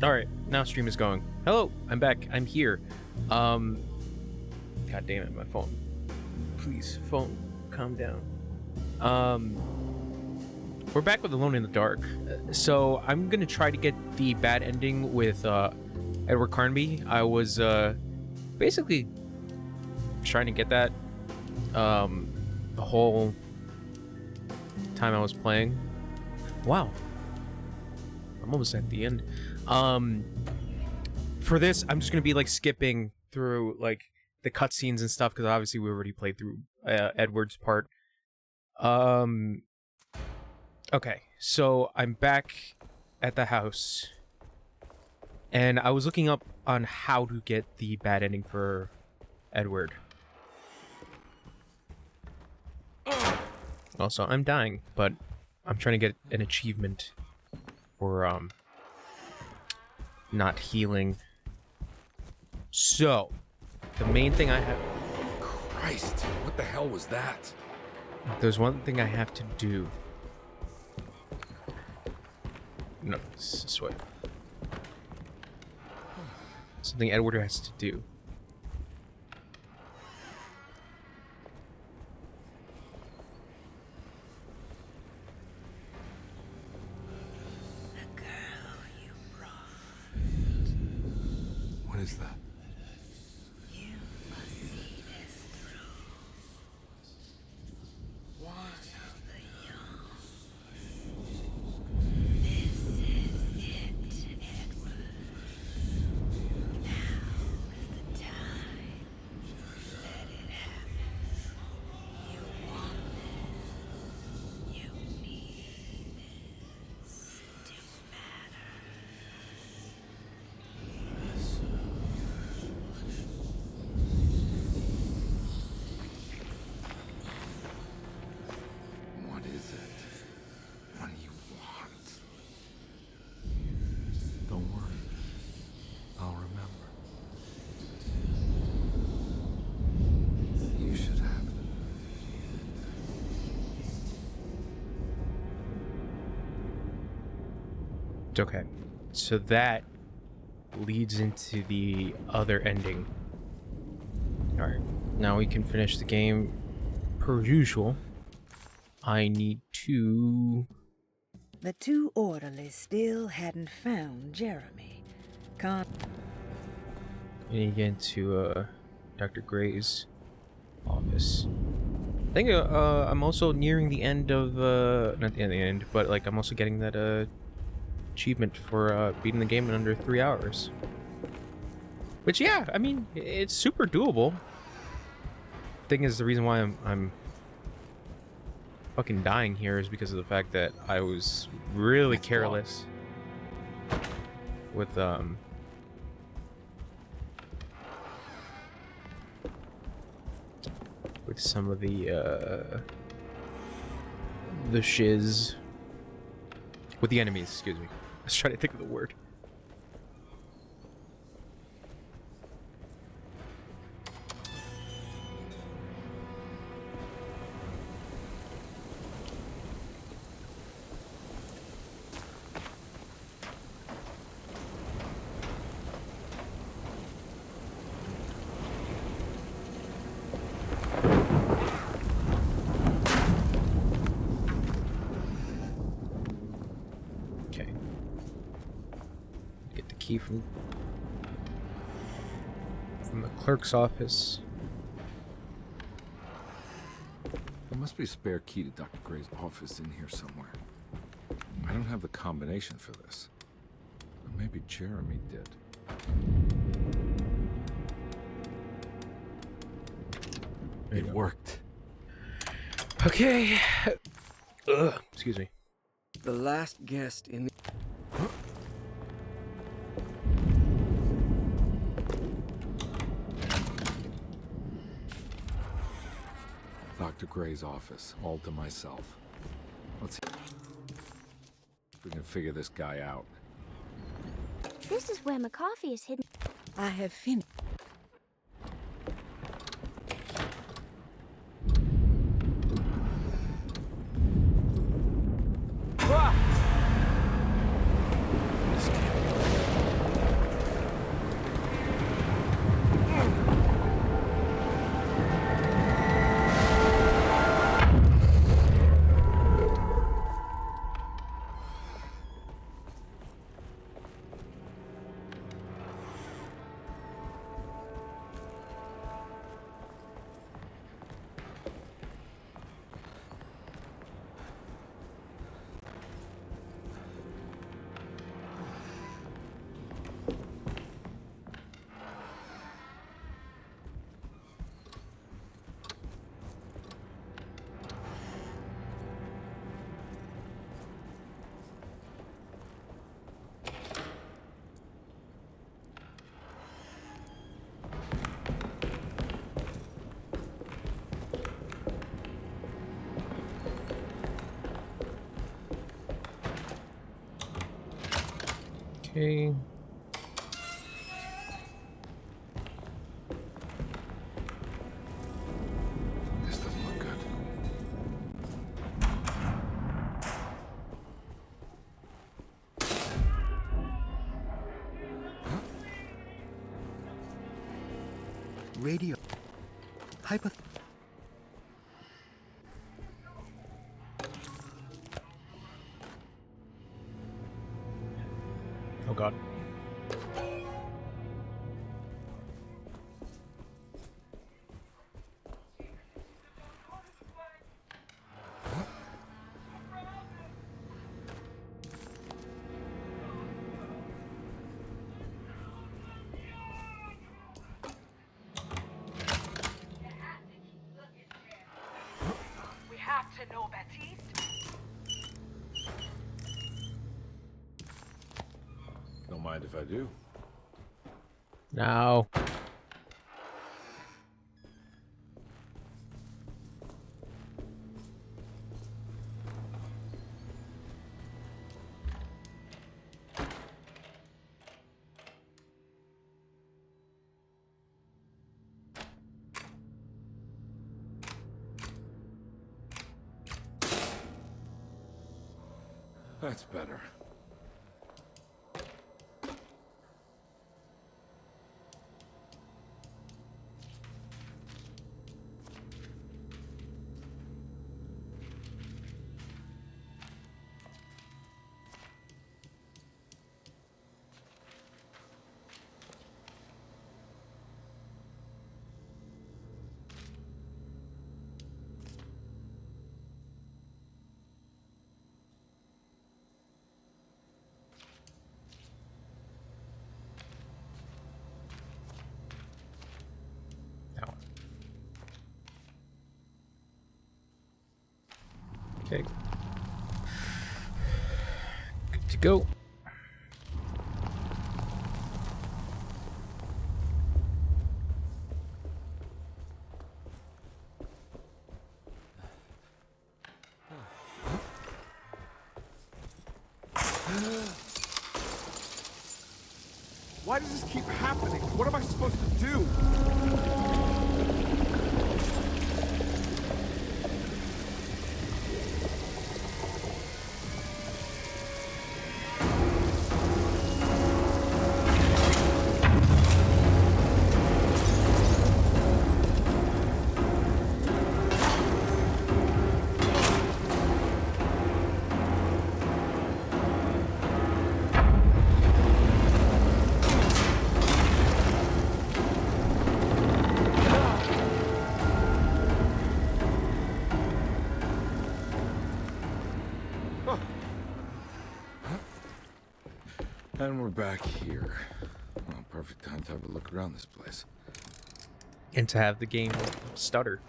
Alright, now stream is going. Hello, I'm back. I'm here. God damn it, my phone. Please, phone, calm down. We're back with Alone in the Dark. So I'm gonna try to get the bad ending with Edward Carnby. I was basically trying to get that the whole time I was playing. Wow. I'm almost at the end. For this, I'm just gonna be like skipping through like the cutscenes and stuff because obviously we already played through Edward's part. Okay, so I'm back at the house, and I was looking up on how to get the bad ending for Edward. Also, I'm dying, but I'm trying to get an achievement for not healing. So, the main thing I have... Christ, what the hell was that? There's one thing I have to do. No, it's this way. Something Edward has to do. The girl you brought. What is that? You must see this through. One of the young. This is it, Edward. Now is the time. Let it happen. You want this. You need this to matter. What is it? What do you want? Don't worry. I'll remember. You should have them. Okay, so that leads into the other ending. Alright, now we can finish the game per usual. I need to... The two orderlies still hadn't found Jeremy. I need to get into Dr. Gray's office. I think I'm also nearing the end of... not the end, but like I'm also getting that achievement for beating the game in under 3 hours. Which, yeah, I mean, it's super doable. Thing is, the reason why I'm fucking dying here is because of the fact that I was really careless with some of the shiz with the enemies, excuse me. I was trying to think of the word. Okay. Get the key from the clerk's office. There must be a spare key to Dr. Gray's office in here somewhere. I don't have the combination for this. But maybe Jeremy did. It worked. Okay. Ugh, excuse me. The last guest in the... Dr. Gray's office, all to myself. Let's see if we can figure this guy out. This is where my coffee is hidden. I have finished. Okay. This doesn't look good. Radio. Hypoth. Oh god. We have to know, Baptiste. Don't mind if I do. No. That's better. That one. Okay. Good to go. Why does this keep happening? What am I supposed to do? And we're back here. Well, perfect time to have a look around this place. And to have the game stutter.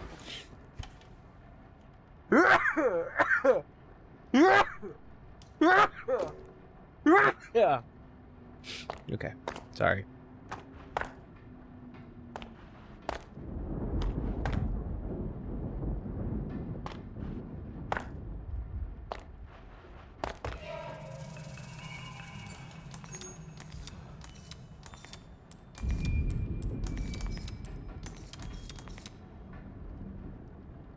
Yeah. Okay. Sorry.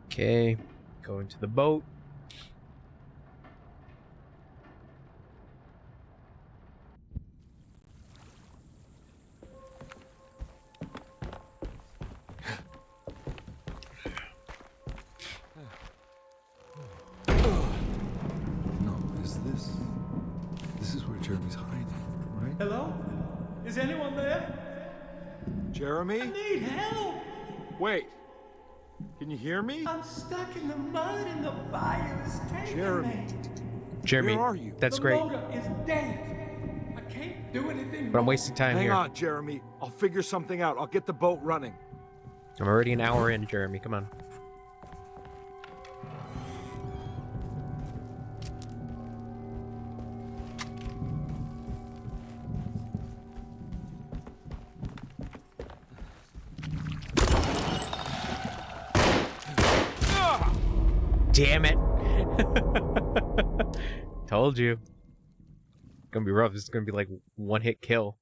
Okay, go into the boat. No, this is where Jeremy's hiding, right? Hello? Is anyone there? Jeremy? Need help! Wait. Can you hear me? I'm stuck in the mud and the fire is taking Jeremy. me. Jeremy, Where are you? that's The great. motor is dead. I can't do anything But I'm more. wasting time Hang here. on, Jeremy. I'll figure something out. I'll get the boat running. I'm already an hour in, Jeremy. Come on. Damn it. Told you. gonna be rough. This is gonna be like one hit kill.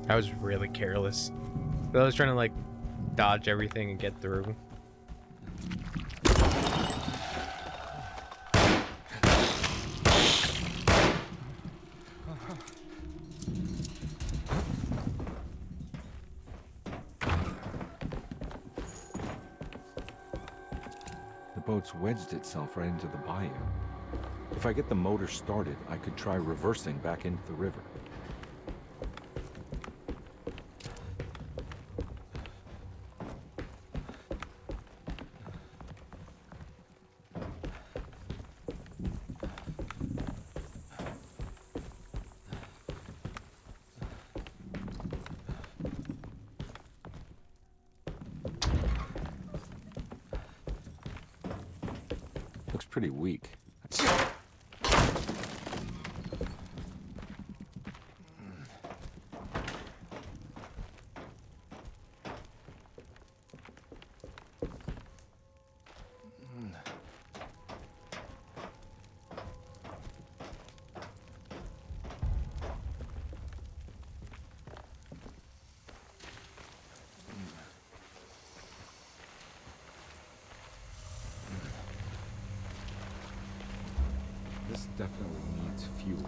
I was really careless. I was trying to like dodge everything and get through. The boat's wedged itself right into the bayou. If I get the motor started, I could try reversing back into the river. Looks pretty weak. This definitely needs fuel.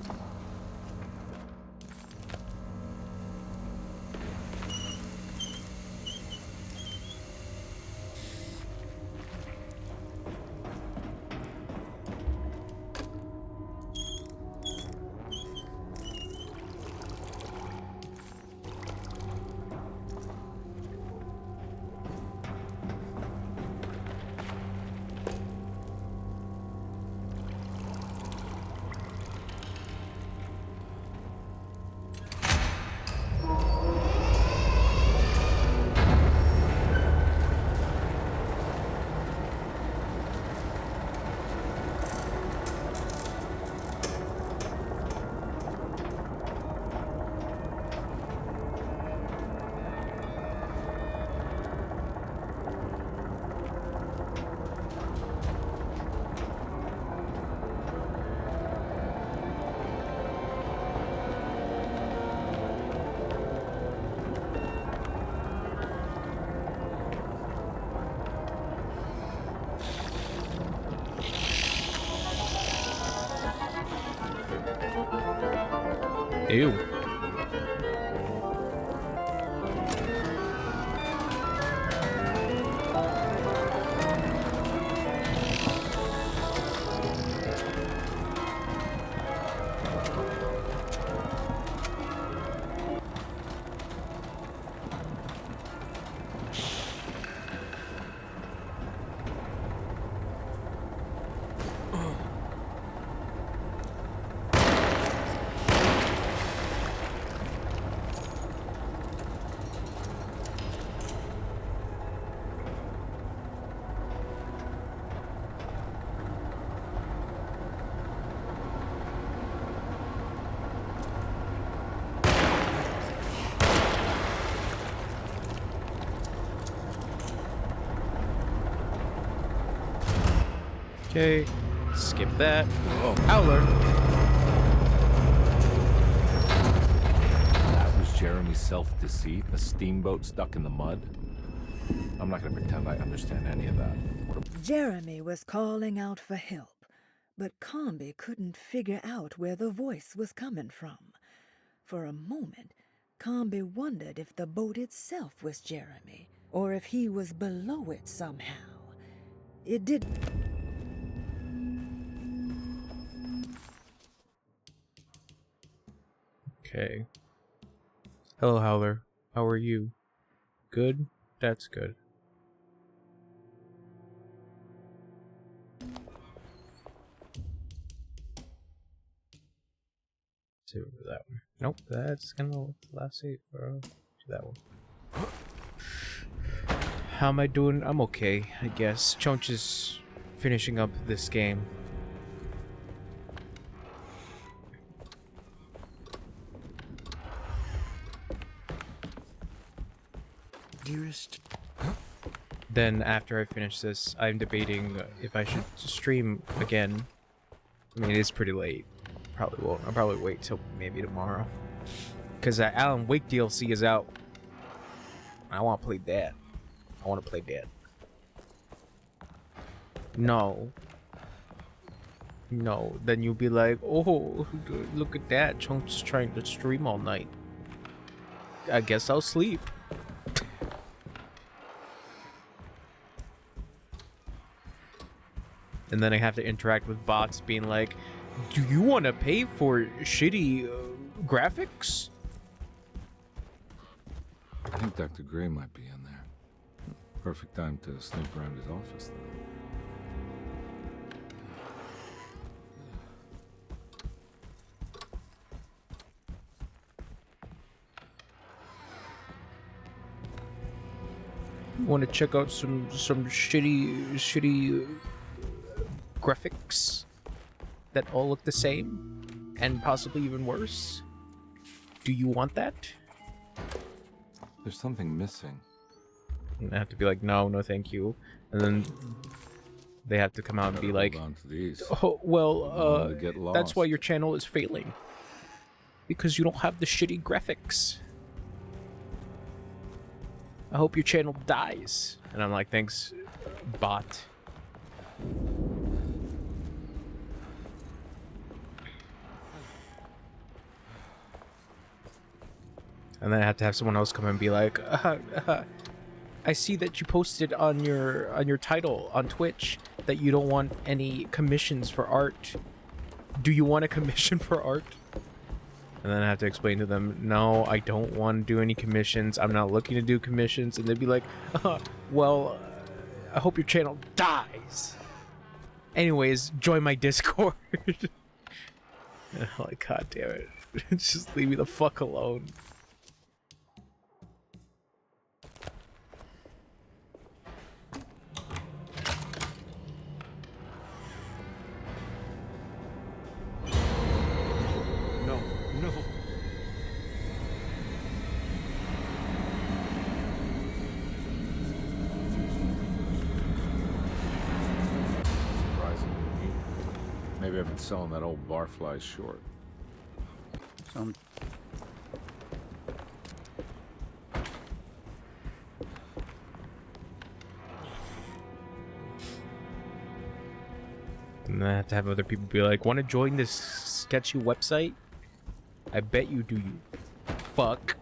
Ew. Okay, skip that. Oh, Howler. That was Jeremy's self-deceit, a steamboat stuck in the mud. I'm not gonna pretend I understand any of that. Jeremy was calling out for help, but Carnby couldn't figure out where the voice was coming from. For a moment, Carnby wondered if the boat itself was Jeremy, or if he was below it somehow. It did. Okay. Hello, Howler. How are you? Good? That's good. Do that one. Nope, that's gonna last save. Do that one. How am I doing? I'm okay, I guess. Chonch is finishing up this game. just... Then after I finish this, I'm debating if I should stream again. I mean, it is pretty late. Probably won't. I'll probably wait till maybe tomorrow. Because that Alan Wake DLC is out. I want to play that. I want to play that. No. No. Then you'll be like, oh, look at that. Chunk's trying to stream all night. I guess I'll sleep. And then I have to interact with bots being like, do you want to pay for shitty graphics? I think Dr. Gray might be in there. Perfect time to snoop around his office, though. Want to check out some shitty graphics that all look the same and possibly even worse? Do you want that? There's something missing. And I have to be like, no, thank you. And then they have to come out and be like, Hold on to these. oh, well, Don't get that's why lost. your channel is failing. Because you don't have the shitty graphics. I hope your channel dies. And I'm like, thanks, bot. And then I have to have someone else come and be like, I see that you posted on your title on Twitch that you don't want any commissions for art. Do you want a commission for art? And then I have to explain to them, no, I don't want to do any commissions. I'm not looking to do commissions. And they'd be like, well, I hope your channel dies. Anyways, join my Discord. And I'm like, god damn it. Just leave me the fuck alone. No, no. Surprisingly neat. Maybe I've been selling that old barfly short. Some... And then I have to have other people be like, want to join this sketchy website? I bet you do, you fuck.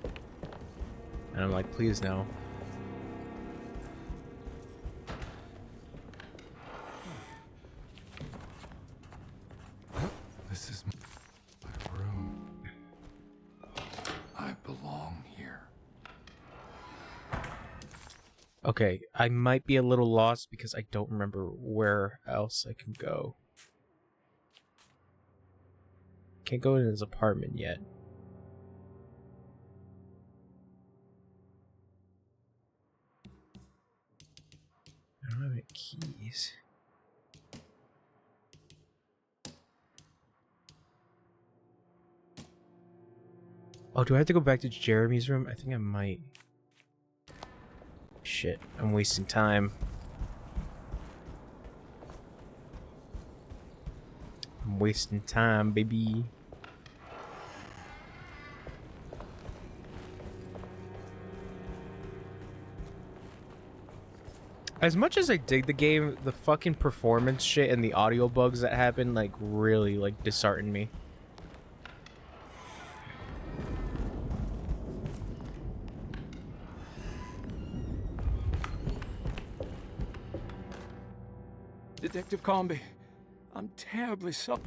And I'm like, please no. This is my room. I belong here. Okay, I might be a little lost because I don't remember where else I can go. Can't go in his apartment yet. I don't have any keys. Oh, do I have to go back to Jeremy's room? I think I might. Shit, I'm wasting time. I'm wasting time, baby. As much as I dig the game, the fucking performance shit and the audio bugs that happen, like, really, like, dishearten me. Detective Carnby, I'm terribly sorry.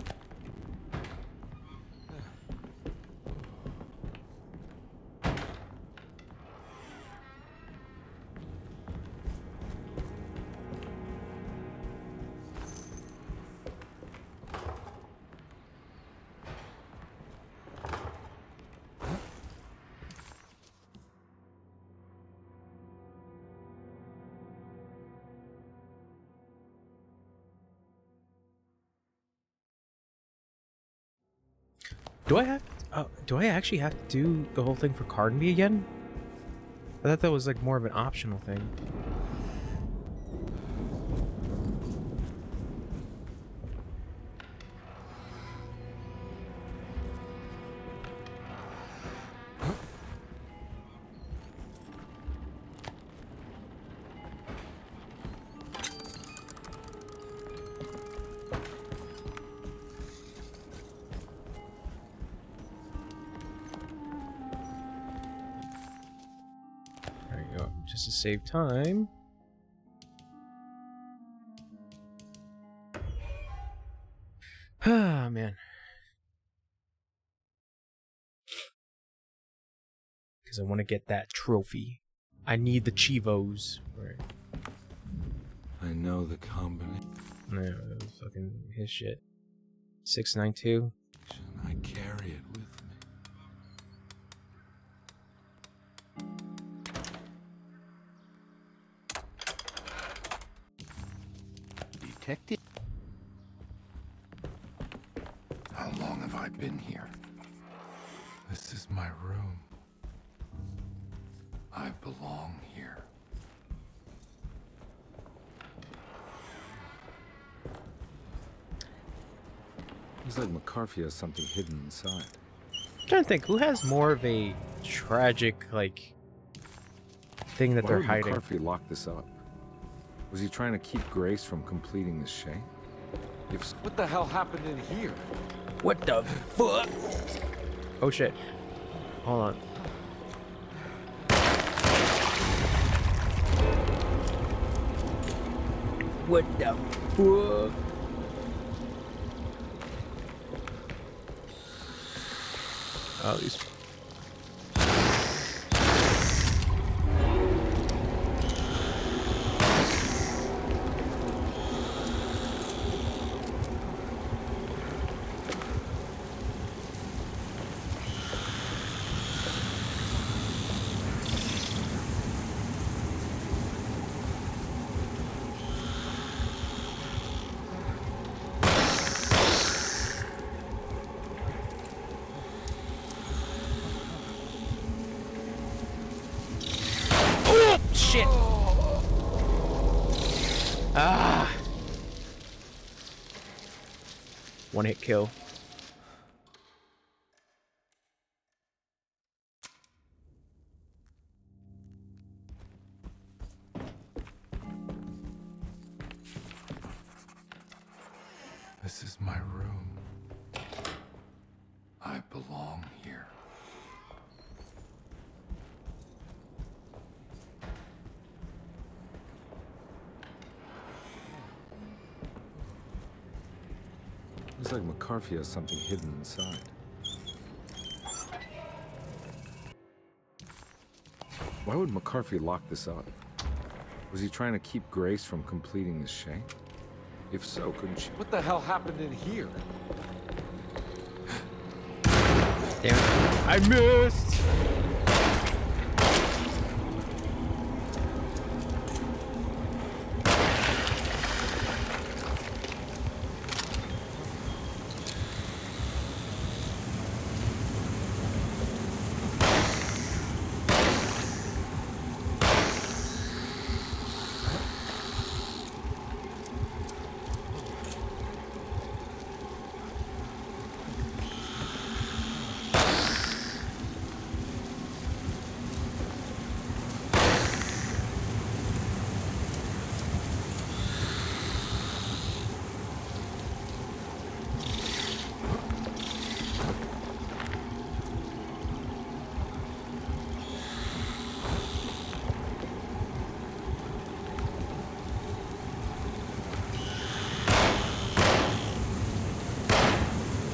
Do I have? Do I actually have to do the whole thing for Carnby again? I thought that was like more of an optional thing. There you go. Just to save time. Ah, man. Because I want to get that trophy. I need the Chivos. Right. I know the combination. No, that was fucking his shit. 692. I carry it with me. Detective? How long have I been here? This is my room. I belong here. Looks like McCarthy has something hidden inside. I'm trying to think, who has more of a tragic, like, thing that Why they're would hiding? McCarthy lock this up? Was he trying to keep Grace from completing the chain? What the hell happened in here? What the fuck? Oh shit. Hold on. What the fuck? Oh, these. Shit. Ah. One hit kill. This is my room. I belong here. Looks like McCarthy has something hidden inside. Why would McCarthy lock this up? Was he trying to keep Grace from completing the chain? If so, couldn't she? What the hell happened in here? Damn it. I missed!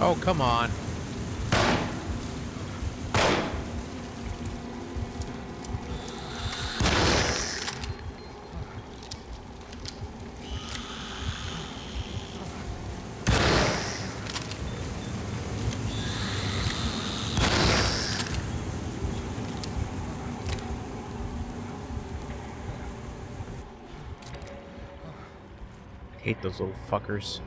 Oh, come on. I hate those little fuckers.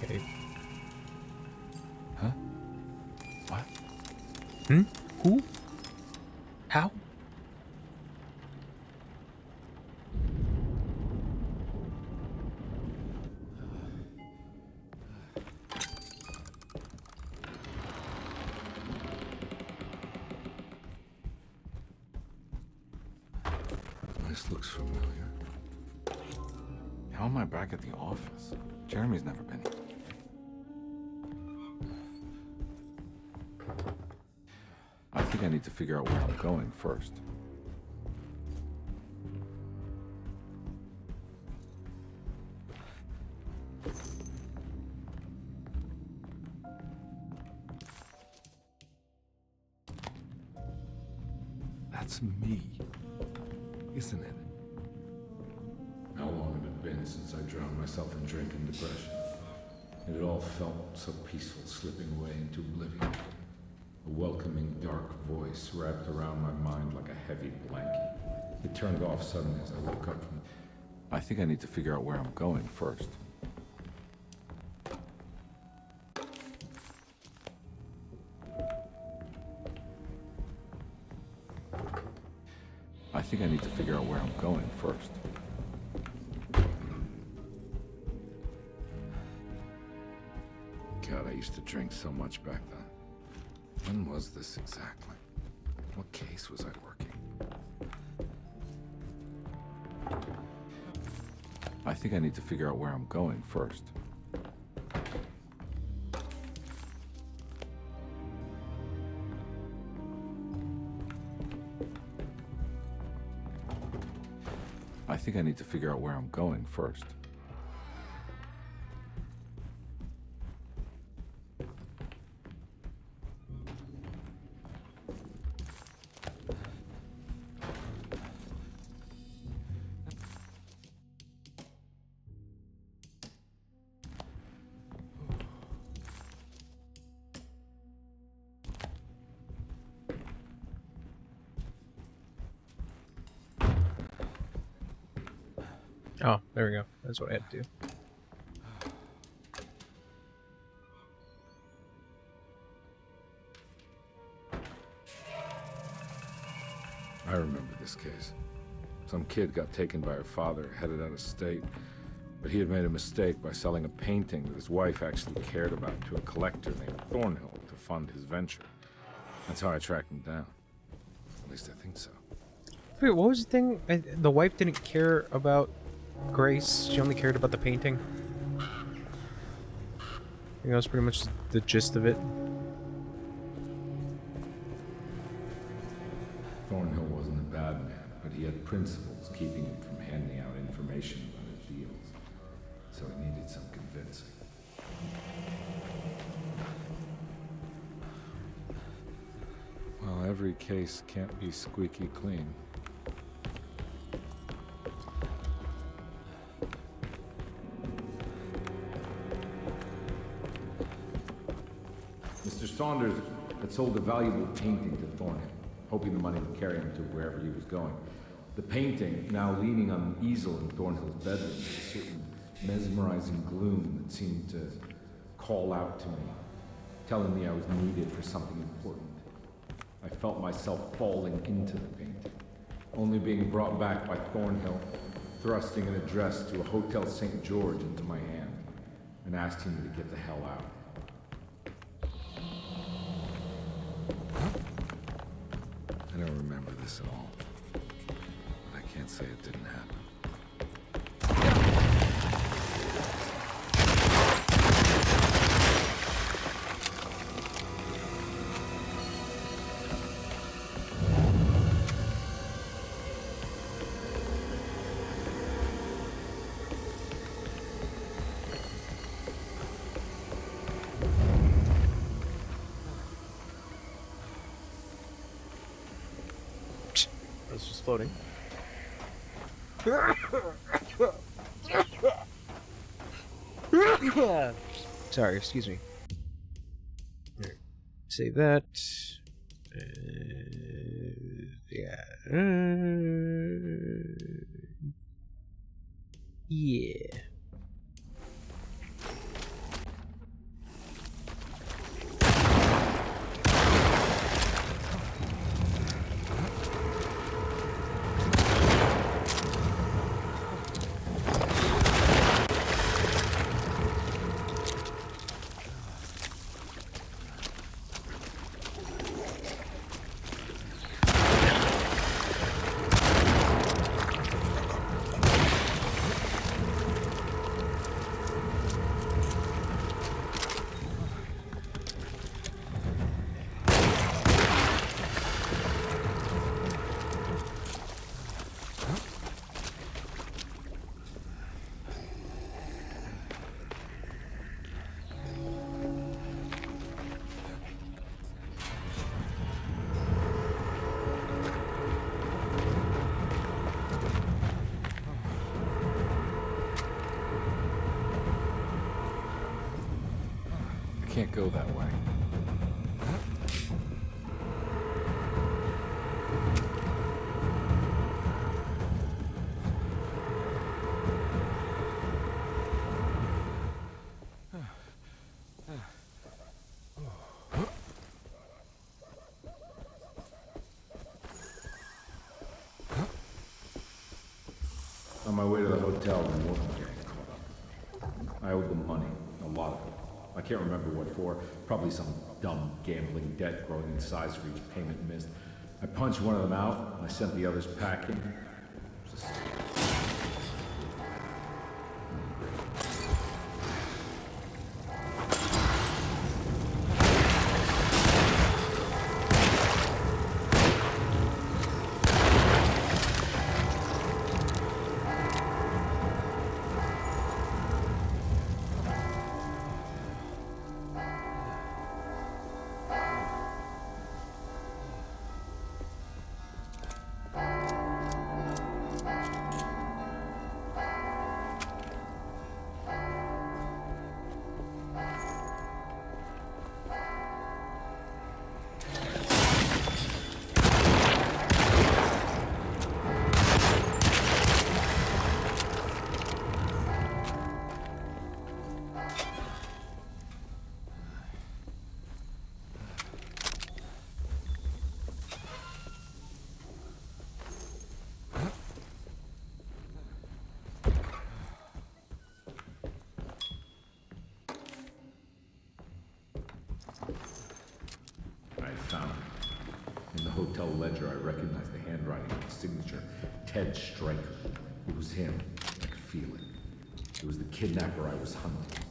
Okay. Huh? What? Hmm? Who? How? This looks familiar. How am I back at the office? Jeremy's never been here. I think I need to figure out where I'm going first. That's me, isn't it? How long had it been since I drowned myself in drink and depression? And it all felt so peaceful, slipping away into oblivion. A welcoming, dark voice wrapped around my mind like a heavy blanket. It turned off suddenly as I woke up from it. I think I need to figure out where I'm going first. I think I need to figure out where I'm going first. God, I used to drink so much back then. When was this exactly? What case was I working? I think I need to figure out where I'm going first. I think I need to figure out where I'm going first. Oh, there we go. That's what I had to do. I remember this case. Some kid got taken by her father, headed out of state. But he had made a mistake by selling a painting that his wife actually cared about to a collector named Thornhill to fund his venture. That's how I tracked him down. At least I think so. Wait, what was the thing? The wife didn't care about Grace. She only cared about the painting. I think that was pretty much the gist of it. Thornhill wasn't a bad man, but he had principles keeping him from handing out information about his deals. So he needed some convincing. Well, every case can't be squeaky clean. Mr. Saunders had sold a valuable painting to Thornhill, hoping the money would carry him to wherever he was going. The painting, now leaning on an easel in Thornhill's bedroom, had a certain mesmerizing gloom that seemed to call out to me, telling me I was needed for something important. I felt myself falling into the painting, only being brought back by Thornhill, thrusting an address to a Hotel St. George into my hand, and asking me to get the hell out. I don't remember this at all, but I can't say it didn't happen. I was just floating. Sorry, excuse me. Here, save that. Yeah. Yeah. can't go that way. On my way to the hotel, the Morgan gang caught up. I owed them money, a lot of it. I can't remember what for. Probably some dumb gambling debt growing in size for each payment missed. I punched one of them out, and I sent the others packing. Just... found it. In the hotel ledger, I recognized the handwriting of the signature. Ted Stryker. It was him. I could feel it. It was the kidnapper I was hunting.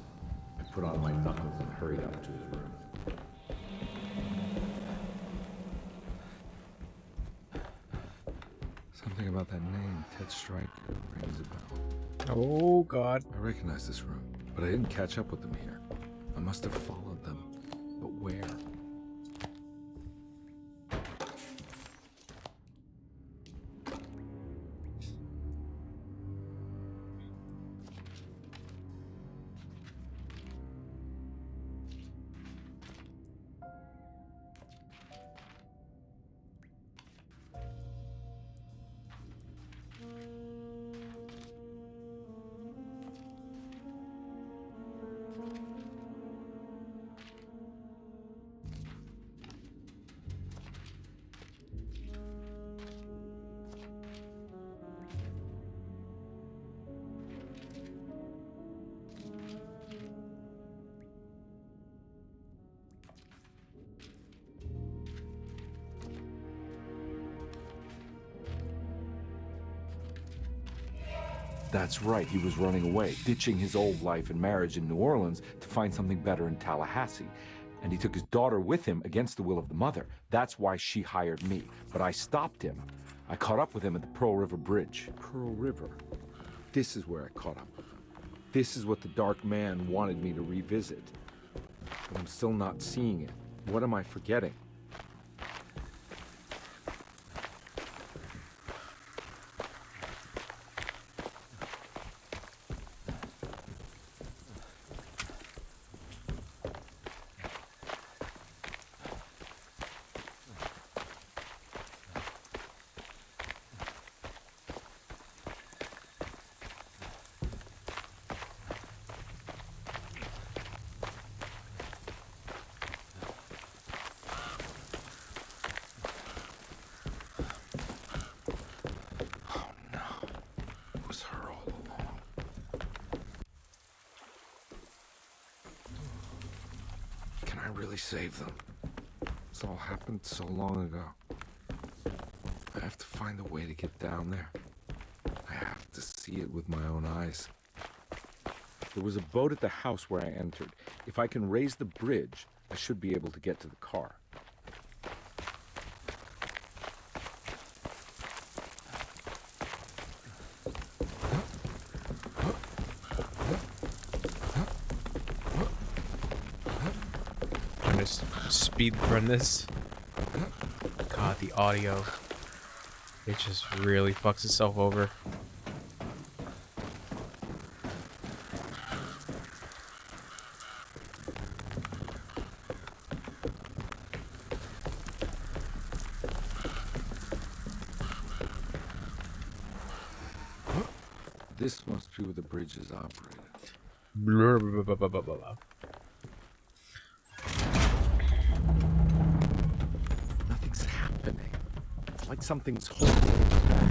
I put on my knuckles and hurried up to his room. Something about that name, Ted Stryker, rings a bell. Oh, God. I recognize this room, but I didn't catch up with them here. I must have followed them. But where? That's right, he was running away, ditching his old life and marriage in New Orleans to find something better in Tallahassee. And he took his daughter with him against the will of the mother. That's why she hired me. But I stopped him. I caught up with him at the Pearl River Bridge. Pearl River? This is where I caught up. This is what the Dark Man wanted me to revisit. But I'm still not seeing it. What am I forgetting? Really save them. This all happened so long ago. I have to find a way to get down there. I have to see it with my own eyes. There was a boat at the house where I entered. If I can raise the bridge, I should be able to get to the car. Speed run this. God, the audio. It just really fucks itself over. This must be where the bridge is operated. Blah, blah, blah, blah, blah, blah, blah. Nothing's happening. It's like something's holding it back.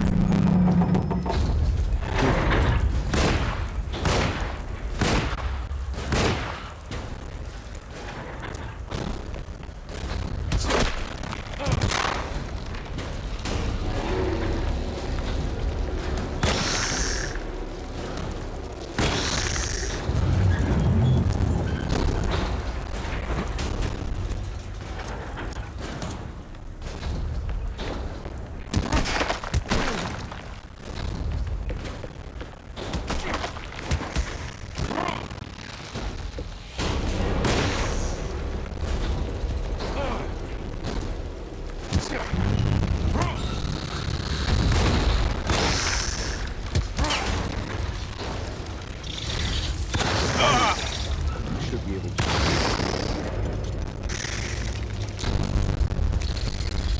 Should be able to.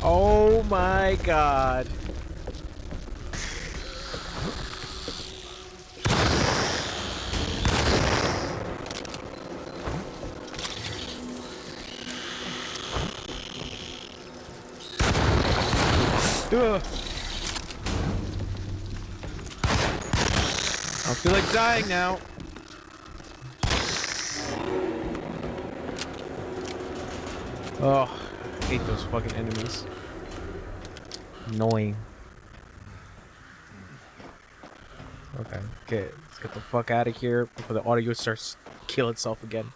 Oh my god. Ugh. I feel like dying now. Oh, I hate those fucking enemies. Annoying. Okay, let's get the fuck out of here before the audio starts to kill itself again.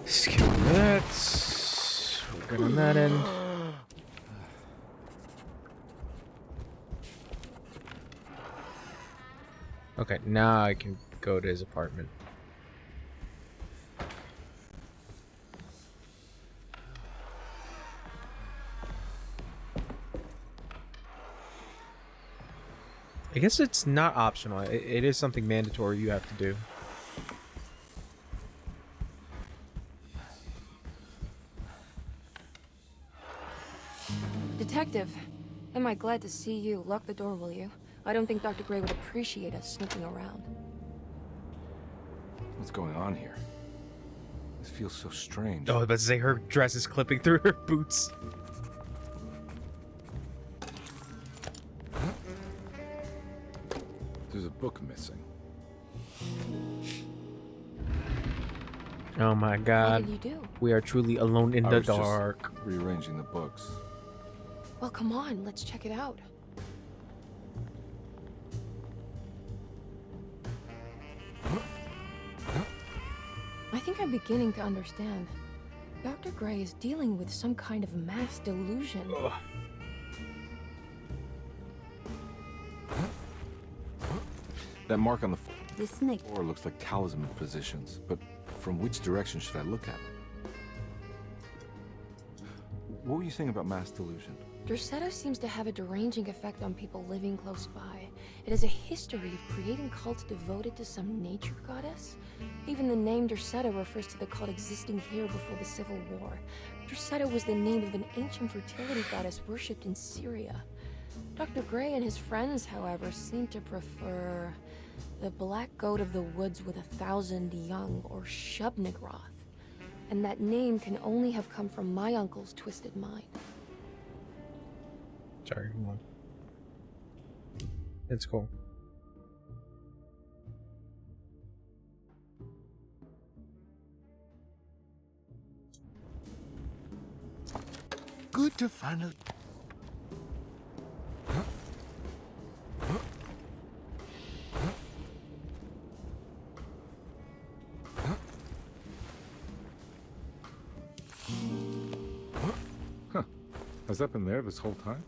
Skip that. We're good on that end. Okay, now I can go to his apartment. I guess it's not optional. It is something mandatory you have to do. Detective, am I glad to see you. Lock the door, will you? I don't think Dr. Gray would appreciate us snooping around. What's going on here? This feels so strange. Oh, I was about to say her dress is clipping through her boots. There's a book missing. Oh my god. What did you do? We are truly alone in I the was just dark. rearranging the books. Well, come on, let's check it out. I think I'm beginning to understand. Dr. Gray is dealing with some kind of mass delusion. Ugh. That mark on the This snake. floor looks like talisman positions, but from which direction should I look at it? What were you saying about mass delusion? Dercetta seems to have a deranging effect on people living close by. It has a history of creating cults devoted to some nature goddess. Even the name Dercetta refers to the cult existing here before the Civil War. Dercetta was the name of an ancient fertility goddess worshipped in Syria. Dr. Gray and his friends, however, seem to prefer the black goat of the woods with 1,000 young, or Shub-Nigroth. And that name can only have come from my uncle's twisted mind. Sorry, hold on. It's cool. good to finally... Huh. Has that been there this whole time?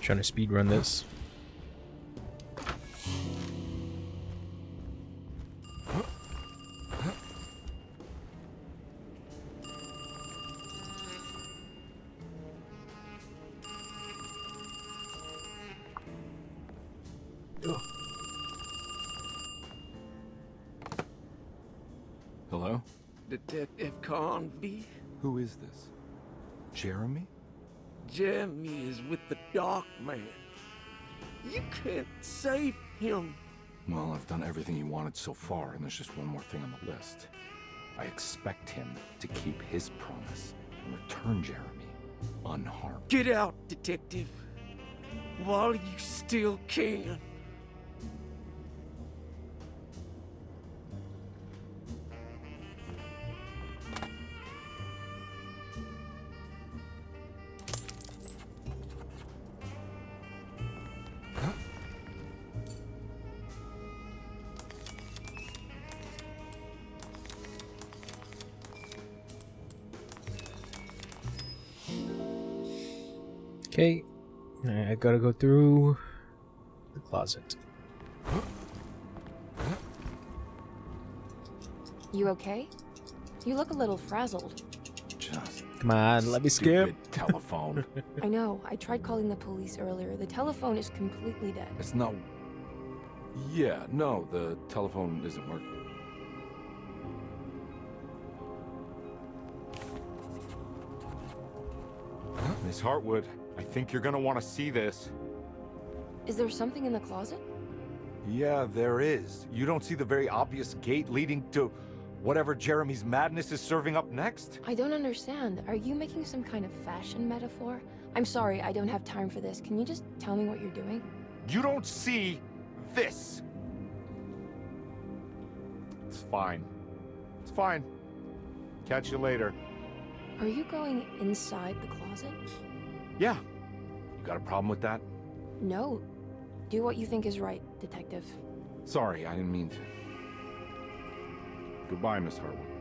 Trying to speed run this. Hello? Detective Carnby? Who is this? Jeremy? Jeremy is with the Dark Man. You can't save him. Well, I've done everything you wanted so far, and there's just one more thing on the list. I expect him to keep his promise and return Jeremy unharmed. Get out, Detective. While you still can. Okay, I gotta go through the closet. You okay? You look a little frazzled. Just Come on, let me skip. stupid telephone. I know. I tried calling the police earlier. The telephone is completely dead. It's not... Yeah, no, the telephone isn't working. Miss Hartwood, I think you're gonna want to see this. Is there something in the closet? Yeah, there is. You don't see the very obvious gate leading to whatever Jeremy's madness is serving up next? I don't understand. Are you making some kind of fashion metaphor? I'm sorry, I don't have time for this. Can you just tell me what you're doing? You don't see this. It's fine. It's fine. Catch you later. Are you going inside the closet? Yeah. You got a problem with that? No. Do what you think is right, Detective. Sorry, I didn't mean to. Goodbye, Miss Hartwood.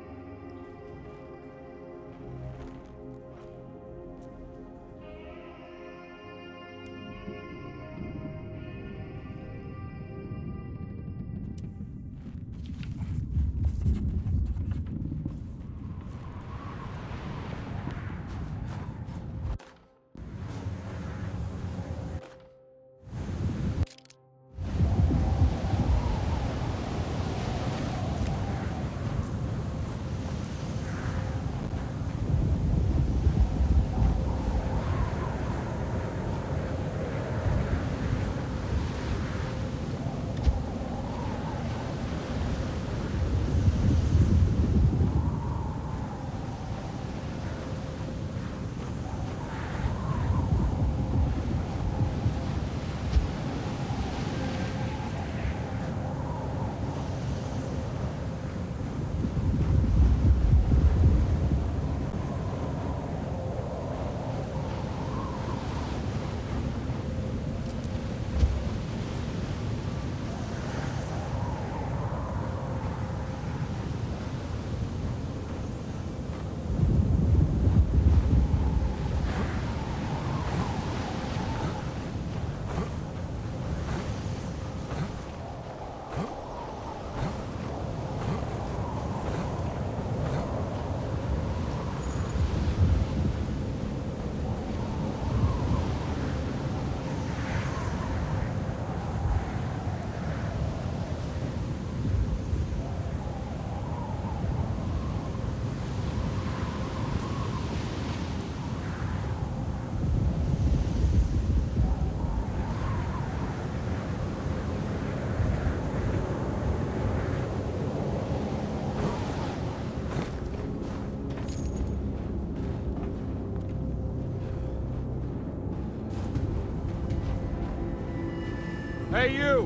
Hey, you!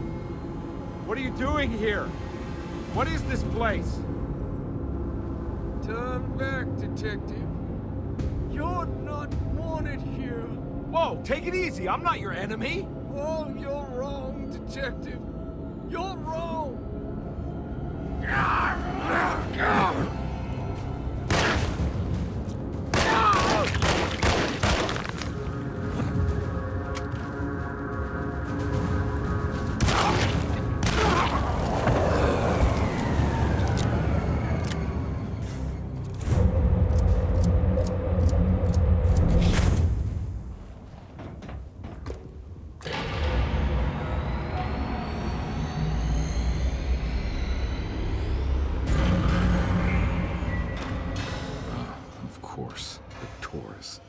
What are you doing here? What is this place? Turn back, Detective. You're not wanted here. Whoa, take it easy. I'm not your enemy. Oh, you're wrong, Detective. You're wrong. Of course, the Taurus.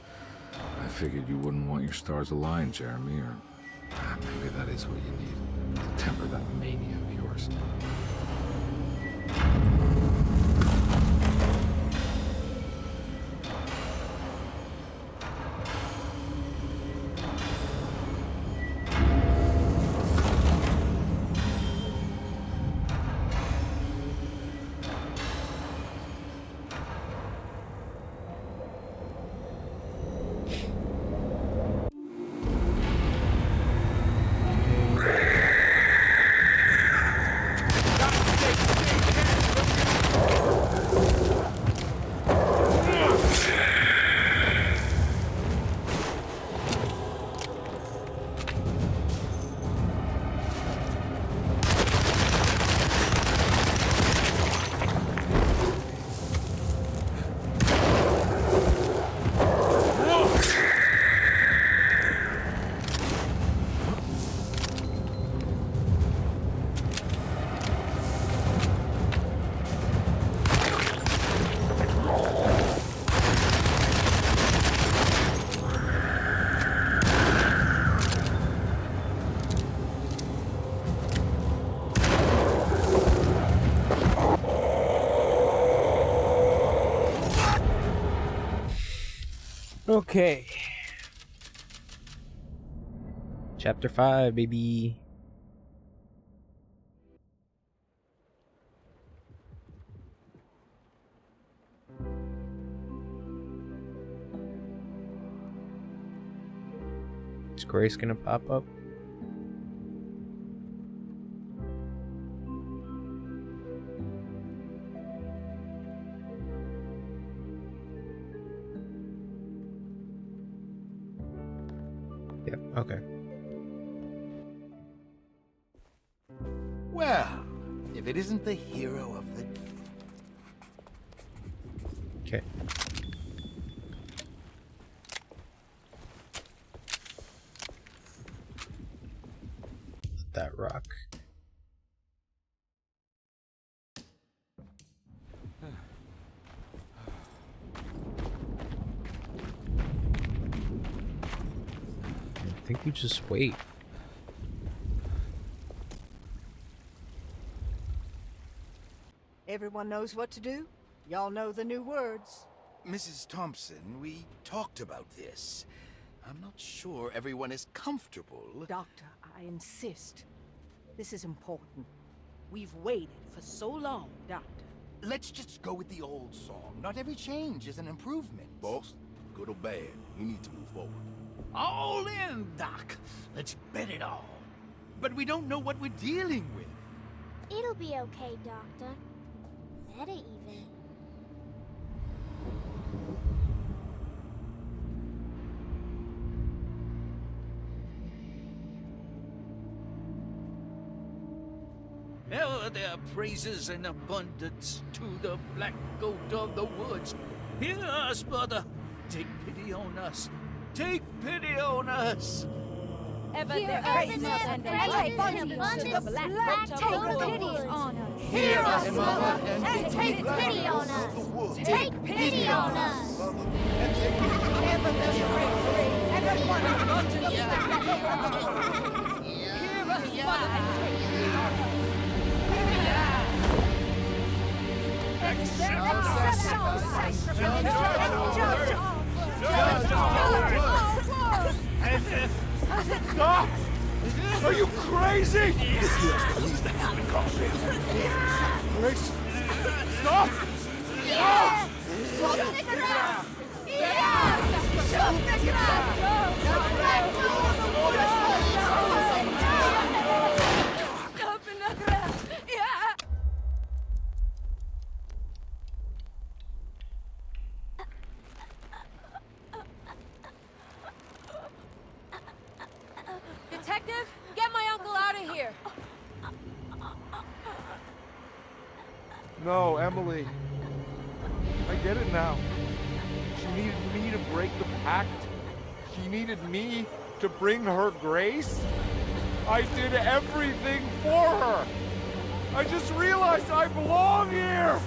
I figured you wouldn't want your stars aligned, Jeremy, or maybe that is what you need to temper that mania of yours. Okay. Chapter 5, baby. Is Grace gonna pop up? Yep, okay. Well, if it isn't the hero of the... Okay. Let that rock. I think we just wait. Everyone knows what to do? Y'all know the new words. Mrs. Thompson, we talked about this. I'm not sure everyone is comfortable. Doctor, I insist. This is important. We've waited for so long, Doctor. Let's just go with the old song. Not every change is an improvement. Boss, good or bad, we need to move forward. All in, Doc. Let's bet it all. But we don't know what we're dealing with. It'll be okay, Doctor. Better even. Ever there praises in abundance to the black goat of the woods. Hear us, brother. Take pity on us. Take pity on us. Ever there praises and abundance to the black goat of the woods. On us. Hear us, Mother, and take pity on us. Take pity on us. Ever there praises and abundance to the black goat of the woods. Hear us, Mother, and take pity on us. Accept our sacrifice. Judge Stop! Are you crazy? He's the happy coffee. Grace, stop! Stop! Detective, get my uncle out of here. No, Emily. I get it now. She needed me to break the pact. She needed me to bring her grace. I did everything for her. I just realized I belong here.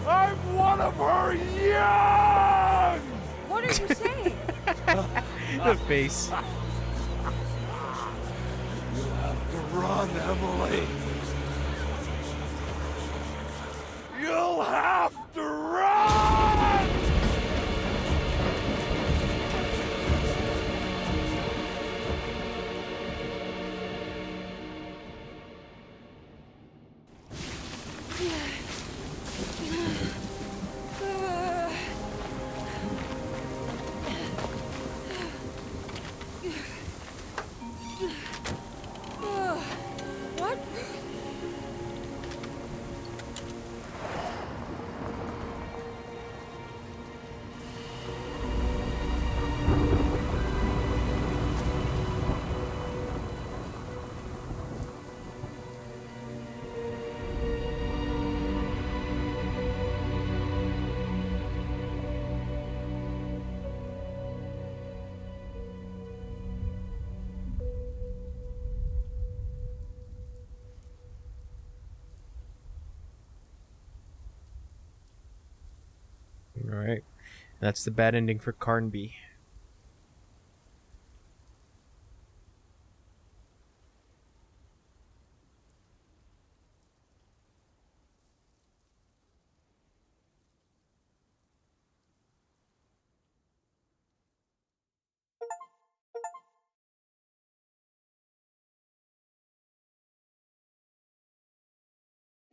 I'm one of her young. What are you saying? The face. You'll have to run, Emily. You'll have to run! What? All right. That's the bad ending for Carnby.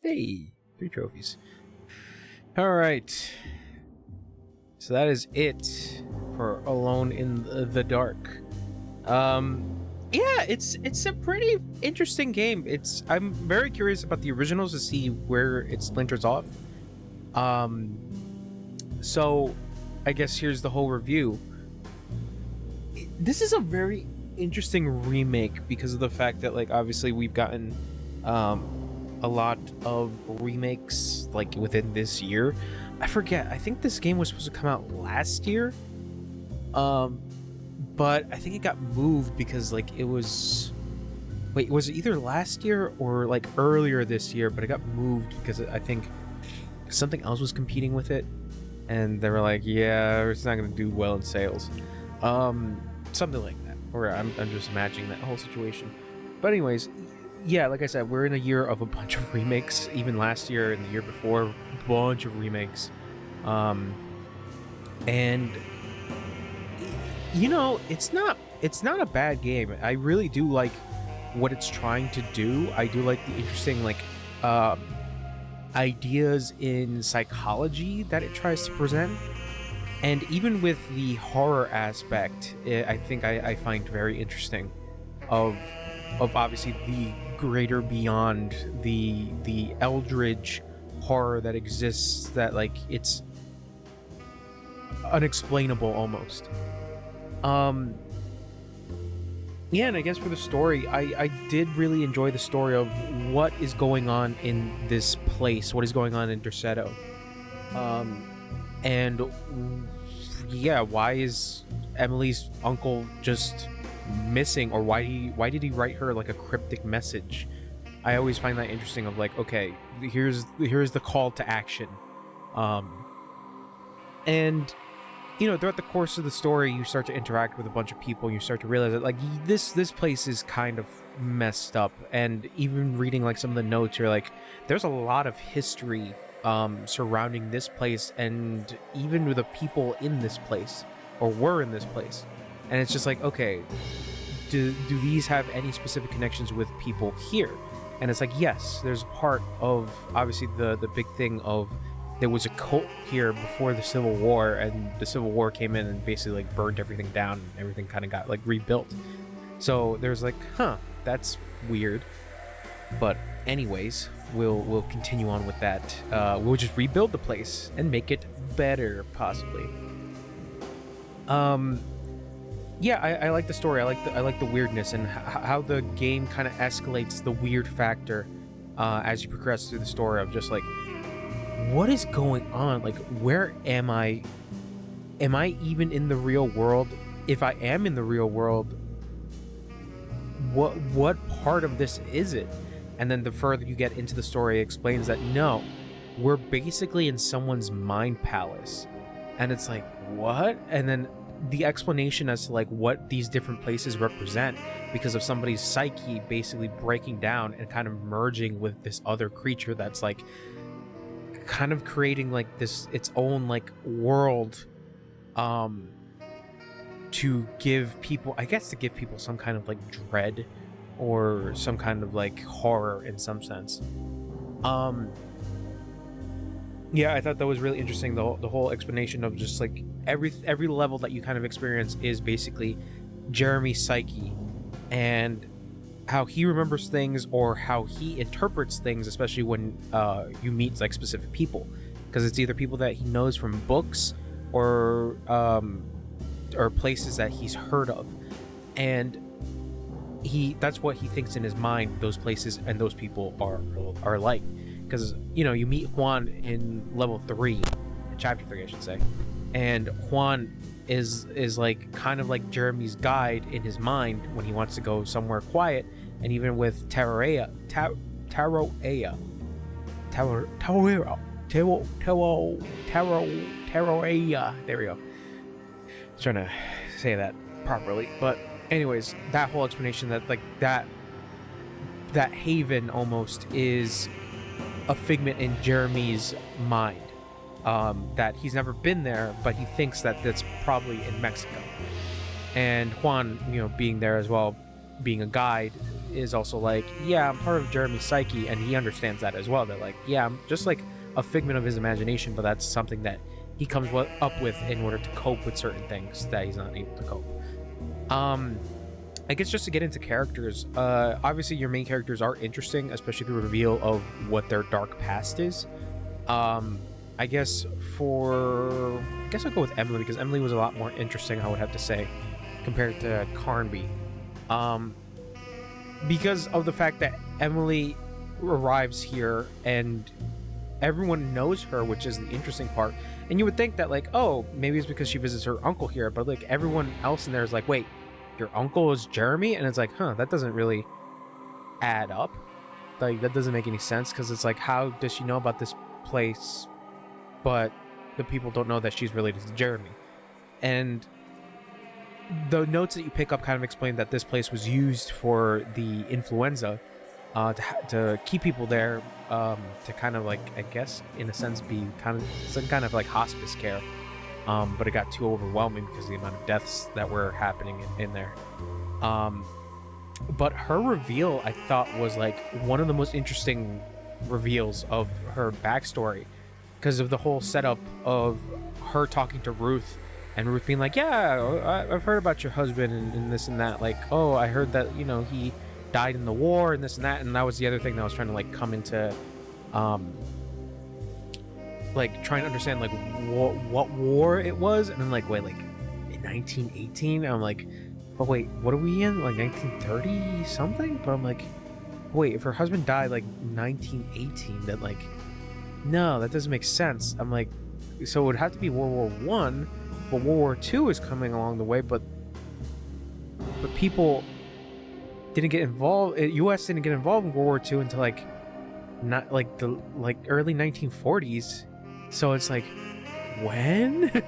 Hey, 3 trophies. All right. So that is it for Alone in the Dark. Yeah, it's a pretty interesting game. I'm very curious about the originals to see where it splinters off. So I guess here's the whole review. This is a very interesting remake because of the fact that, like, obviously we've gotten a lot of remakes like within this year. I forget. I think this game was supposed to come out last year. But I think it got moved because, like, it was... Wait, was it either last year or, like, earlier this year? But it got moved because I think something else was competing with it. And they were like, yeah, it's not going to do well in sales. Something like that. Or I'm just imagining that whole situation. But anyways, yeah, like I said, we're in a year of a bunch of remakes. Even last year and the year before, a bunch of remakes. And... you know, it's not a bad game. I really do like what it's trying to do. I do like the interesting, like, ideas in psychology that it tries to present. And even with the horror aspect, I think I find very interesting of obviously the greater beyond, the eldritch horror that exists, that, like, it's unexplainable almost. Yeah, and I guess for the story, I did really enjoy the story of what is going on in this place, what is going on in Derceto. And yeah, why is Emily's uncle just missing, or why did he write her like a cryptic message? I always find that interesting of, like, okay, here's the call to action. And you know, throughout the course of the story, you start to interact with a bunch of people. You start to realize that, like, this place is kind of messed up. And even reading, like, some of the notes, you're like, there's a lot of history surrounding this place, and even with the people in this place, or were in this place. And it's just like, okay, do these have any specific connections with people here? And it's like, yes, there's part of, obviously, the big thing of there was a cult here before the Civil War, and the Civil War came in and basically like burned everything down, and everything kind of got like rebuilt. So there's like, huh, that's weird. But anyways, we'll continue on with that. We'll just rebuild the place and make it better, possibly. Yeah, I like the story. I like the weirdness and how the game kind of escalates the weird factor as you progress through the story of just like, what is going on? Like, where am I? Am I even in the real world? If I am in the real world, what part of this is it? And then the further you get into the story, it explains that no, we're basically in someone's mind palace. And it's like, what? And then the explanation as to like what these different places represent because of somebody's psyche basically breaking down and kind of merging with this other creature that's like kind of creating like this its own like world to give people, I guess, to give people some kind of like dread or some kind of like horror in some sense. Yeah, I thought that was really interesting, the whole explanation of just like every level that you kind of experience is basically Jeremy's psyche and how he remembers things or how he interprets things, especially when you meet like specific people, because it's either people that he knows from books or places that he's heard of, and that's what he thinks in his mind those places and those people are like. Because, you know, you meet Juan in level 3, chapter 3 I should say, and Juan is like kind of like Jeremy's guide in his mind when he wants to go somewhere quiet. And even with Taroea, there we go, trying to say that properly. But anyways, that whole explanation that like that haven almost is a figment in Jeremy's mind, that he's never been there, but he thinks that that's probably in Mexico. And Juan, you know, being there as well, being a guide, is also like, yeah, I'm part of Jeremy's psyche, and he understands that as well. That like, yeah, I'm just like a figment of his imagination, but that's something that he comes up with in order to cope with certain things that he's not able to cope. I guess just to get into characters, obviously your main characters are interesting, especially the reveal of what their dark past is. I guess I'll go with Emily, because Emily was a lot more interesting, I would have to say, compared to Carnby. Because of the fact that Emily arrives here and everyone knows her, which is the interesting part. And you would think that like, oh, maybe it's because she visits her uncle here, but like everyone else in there is like, wait, your uncle is Jeremy? And it's like, huh, that doesn't really add up. Like, that doesn't make any sense, because it's like, how does she know about this place, but the people don't know that she's related to Jeremy? And the notes that you pick up kind of explain that this place was used for the influenza, to keep people there, to kind of like, I guess, in a sense, be kind of some kind of like hospice care. But it got too overwhelming because of the amount of deaths that were happening in there. But her reveal, I thought, was like one of the most interesting reveals of her backstory, because of the whole setup of her talking to Ruth, and Ruth being like, yeah, I've heard about your husband and this and that. Like, oh, I heard that, you know, he died in the war and this and that. And that was the other thing that I was trying to like come into, like trying to understand like what war it was. And then like, wait, like in 1918, I'm like, but wait, what are we in, like 1930 something? But I'm like, wait, if her husband died like 1918, then like, no, that doesn't make sense. I'm like, so it would have to be World War One, but World War II is coming along the way, but people didn't get involved. U.S. didn't get involved in World War II until like not like the early 1940s. So it's like, when?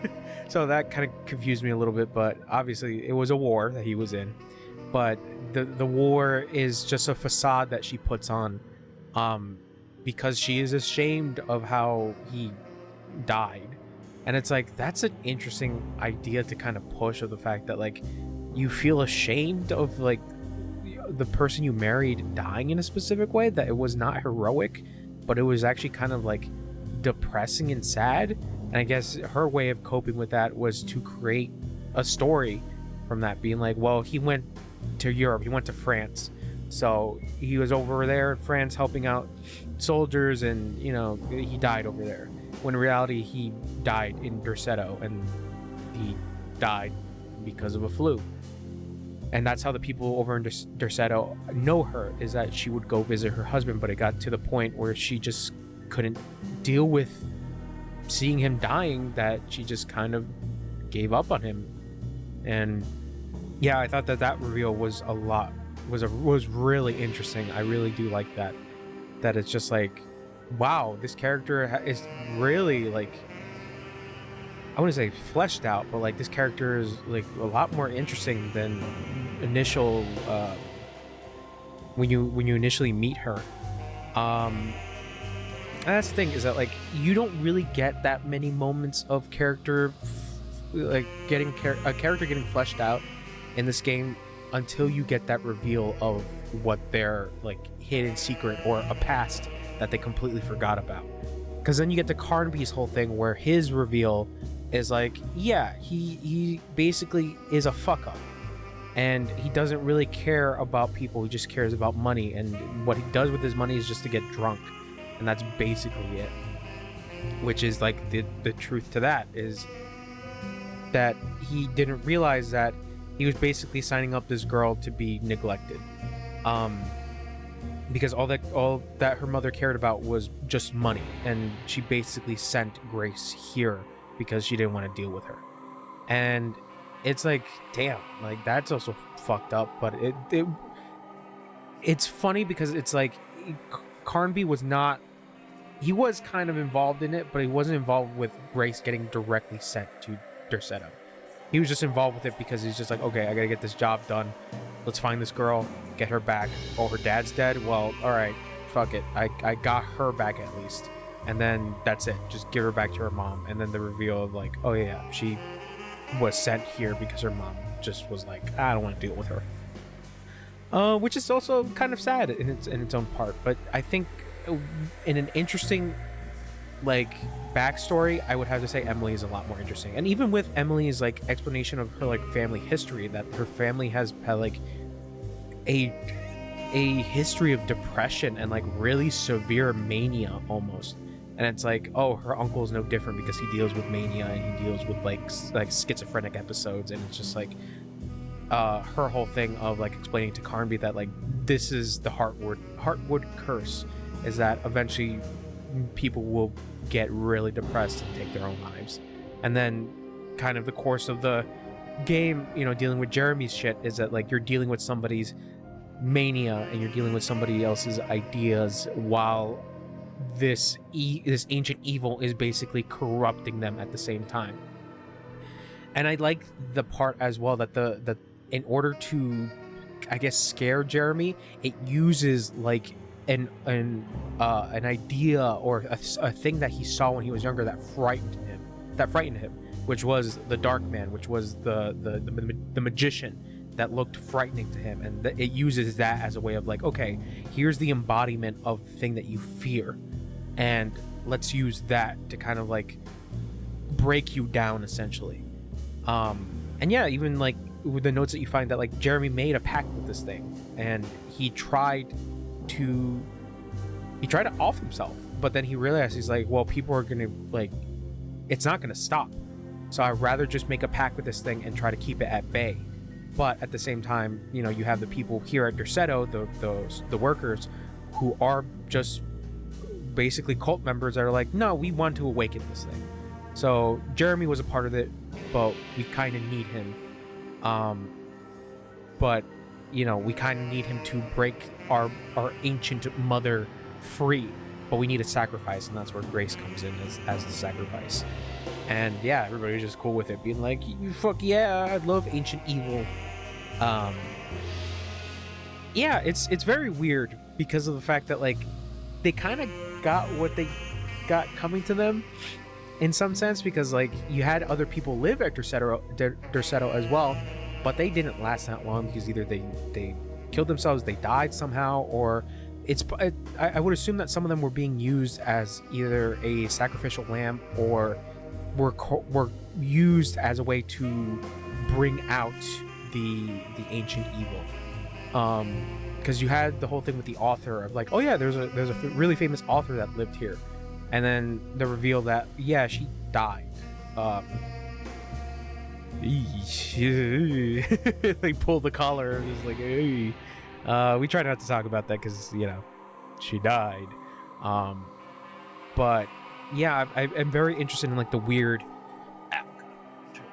So that kind of confused me a little bit, but obviously it was a war that he was in. But the war is just a facade that she puts on, because she is ashamed of how he died. And it's like, that's an interesting idea to kind of push, of the fact that like you feel ashamed of like the person you married dying in a specific way, that it was not heroic, but it was actually kind of like depressing and sad. And I guess her way of coping with that was to create a story from that, being like, well, he went to Europe, he went to France, so he was over there in France helping out soldiers, and you know, he died over there, when in reality he died in Derceto, and he died because of a flu. And that's how the people over in Derceto know her, is that she would go visit her husband, but it got to the point where she just couldn't deal with seeing him dying, that she just kind of gave up on him. And yeah, I thought that reveal was was really interesting. I really do like that it's just like, wow, this character is really, like, I wouldn't say fleshed out, but like this character is like a lot more interesting than initial when you initially meet her. And that's the thing, is that like you don't really get that many moments of character, like getting a character getting fleshed out in this game, until you get that reveal of what their like hidden secret or a past that they completely forgot about. Because then you get to Carnby's whole thing, where his reveal is like, yeah, he basically is a fuck up, and he doesn't really care about people, he just cares about money, and what he does with his money is just to get drunk, and that's basically it. Which is like the truth to that is that he didn't realize that he was basically signing up this girl to be neglected, because all that her mother cared about was just money, and she basically sent Grace here because she didn't want to deal with her. And it's like, damn, like that's also fucked up. But it's funny because it's like Carnby was not, he was kind of involved in it, but he wasn't involved with Grace getting directly sent to Derceto. He was just involved with it because he's just like, okay, I gotta get this job done, let's find this girl, get her back. Oh, her dad's dead? Well, all right, fuck it, I got her back at least. And then that's it, just give her back to her mom. And then the reveal of like, oh yeah, she was sent here because her mom just was like, I don't want to deal with her. Which is also kind of sad in its own part. But I think in an interesting like backstory, I would have to say Emily is a lot more interesting. And even with Emily's like explanation of her like family history, that her family has had like a history of depression and like really severe mania almost. And it's like, oh, her uncle is no different because he deals with mania and he deals with like schizophrenic episodes. And it's just like her whole thing of like explaining to Carnby that like this is the Heartwood curse, is that eventually people will get really depressed and take their own lives. And then kind of the course of the game, you know, dealing with Jeremy's shit, is that like you're dealing with somebody's mania and you're dealing with somebody else's ideas, while this ancient evil is basically corrupting them at the same time. And I like the part as well that the in order to, I guess, scare Jeremy, it uses like an idea or a thing that he saw when he was younger that frightened him, which was the Dark Man, which was the magician that looked frightening to him. And it uses that as a way of like, okay, here's the embodiment of the thing that you fear, and let's use that to kind of like break you down essentially. And yeah, even like with the notes that you find that like Jeremy made a pact with this thing, and he tried to off himself, but then he realized, he's like, well, people are gonna like, it's not gonna stop, so I'd rather just make a pact with this thing and try to keep it at bay. But at the same time, you know, you have the people here at Derceto, the workers, who are just basically cult members that are like, no, we want to awaken this thing. So Jeremy was a part of it, but we kind of need him. But you know, we kind of need him to break our ancient mother free, but we need a sacrifice, and that's where Grace comes in as the sacrifice. And yeah, everybody was just cool with it, being like, fuck yeah, I love ancient evil. Yeah, it's very weird because of the fact that like they kind of got what they got coming to them in some sense, because like you had other people live at Derceto as well, but they didn't last that long because either they killed themselves, they died somehow, or I would assume that some of them were being used as either a sacrificial lamb or were used as a way to bring out the ancient evil. Because you had the whole thing with the author of like, oh yeah, there's a really famous author that lived here, and then the reveal that yeah, she died. They pulled the collar, and just like, hey. We try not to talk about that because she died. But yeah, I'm very interested in like the weird.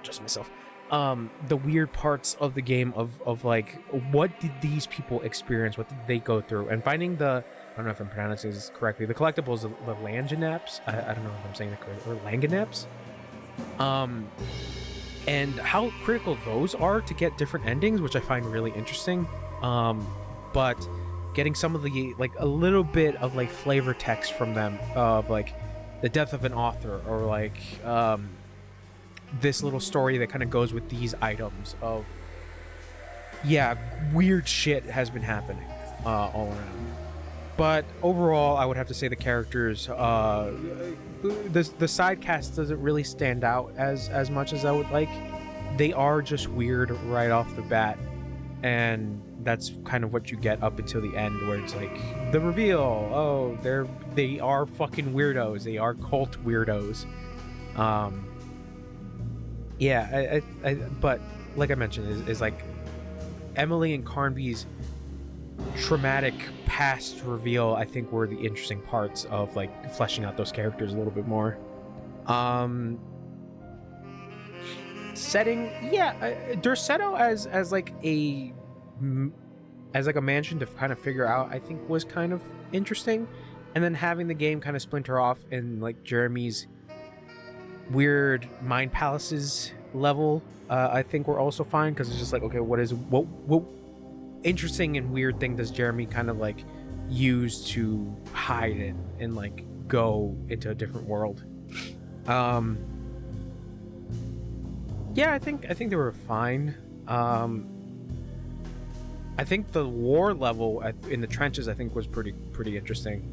Just myself. The weird parts of the game of like, what did these people experience? What did they go through? And finding I don't know if I'm pronouncing this correctly, the collectibles, the Langanaps. I don't know if I'm saying that correctly, or Langanaps. And how critical those are to get different endings, which I find really interesting. But getting some of the, like, a little bit of, like, flavor text from them of, like, the death of an author, or, like, this little story that kind of goes with these items of, yeah, weird shit has been happening all around. But overall, I would have to say the characters, the side cast doesn't really stand out as much as I would like. They are just weird right off the bat, and that's kind of what you get up until the end, where it's like the reveal. Oh, they are fucking weirdos. They are cult weirdos. Yeah, I but like I mentioned, is like Emily and Carnby's traumatic past reveal, I think, were the interesting parts of like fleshing out those characters a little bit more. Setting, yeah, Derceto as like a mansion to kind of figure out, I think, was kind of interesting. And then having the game kind of splinter off in like Jeremy's weird mind palaces level, I think were also fine, because it's just like, okay, what interesting and weird thing does Jeremy kind of like use to hide it and like go into a different world? Yeah, I think they were fine. I think the war level in the trenches, I think, was pretty interesting,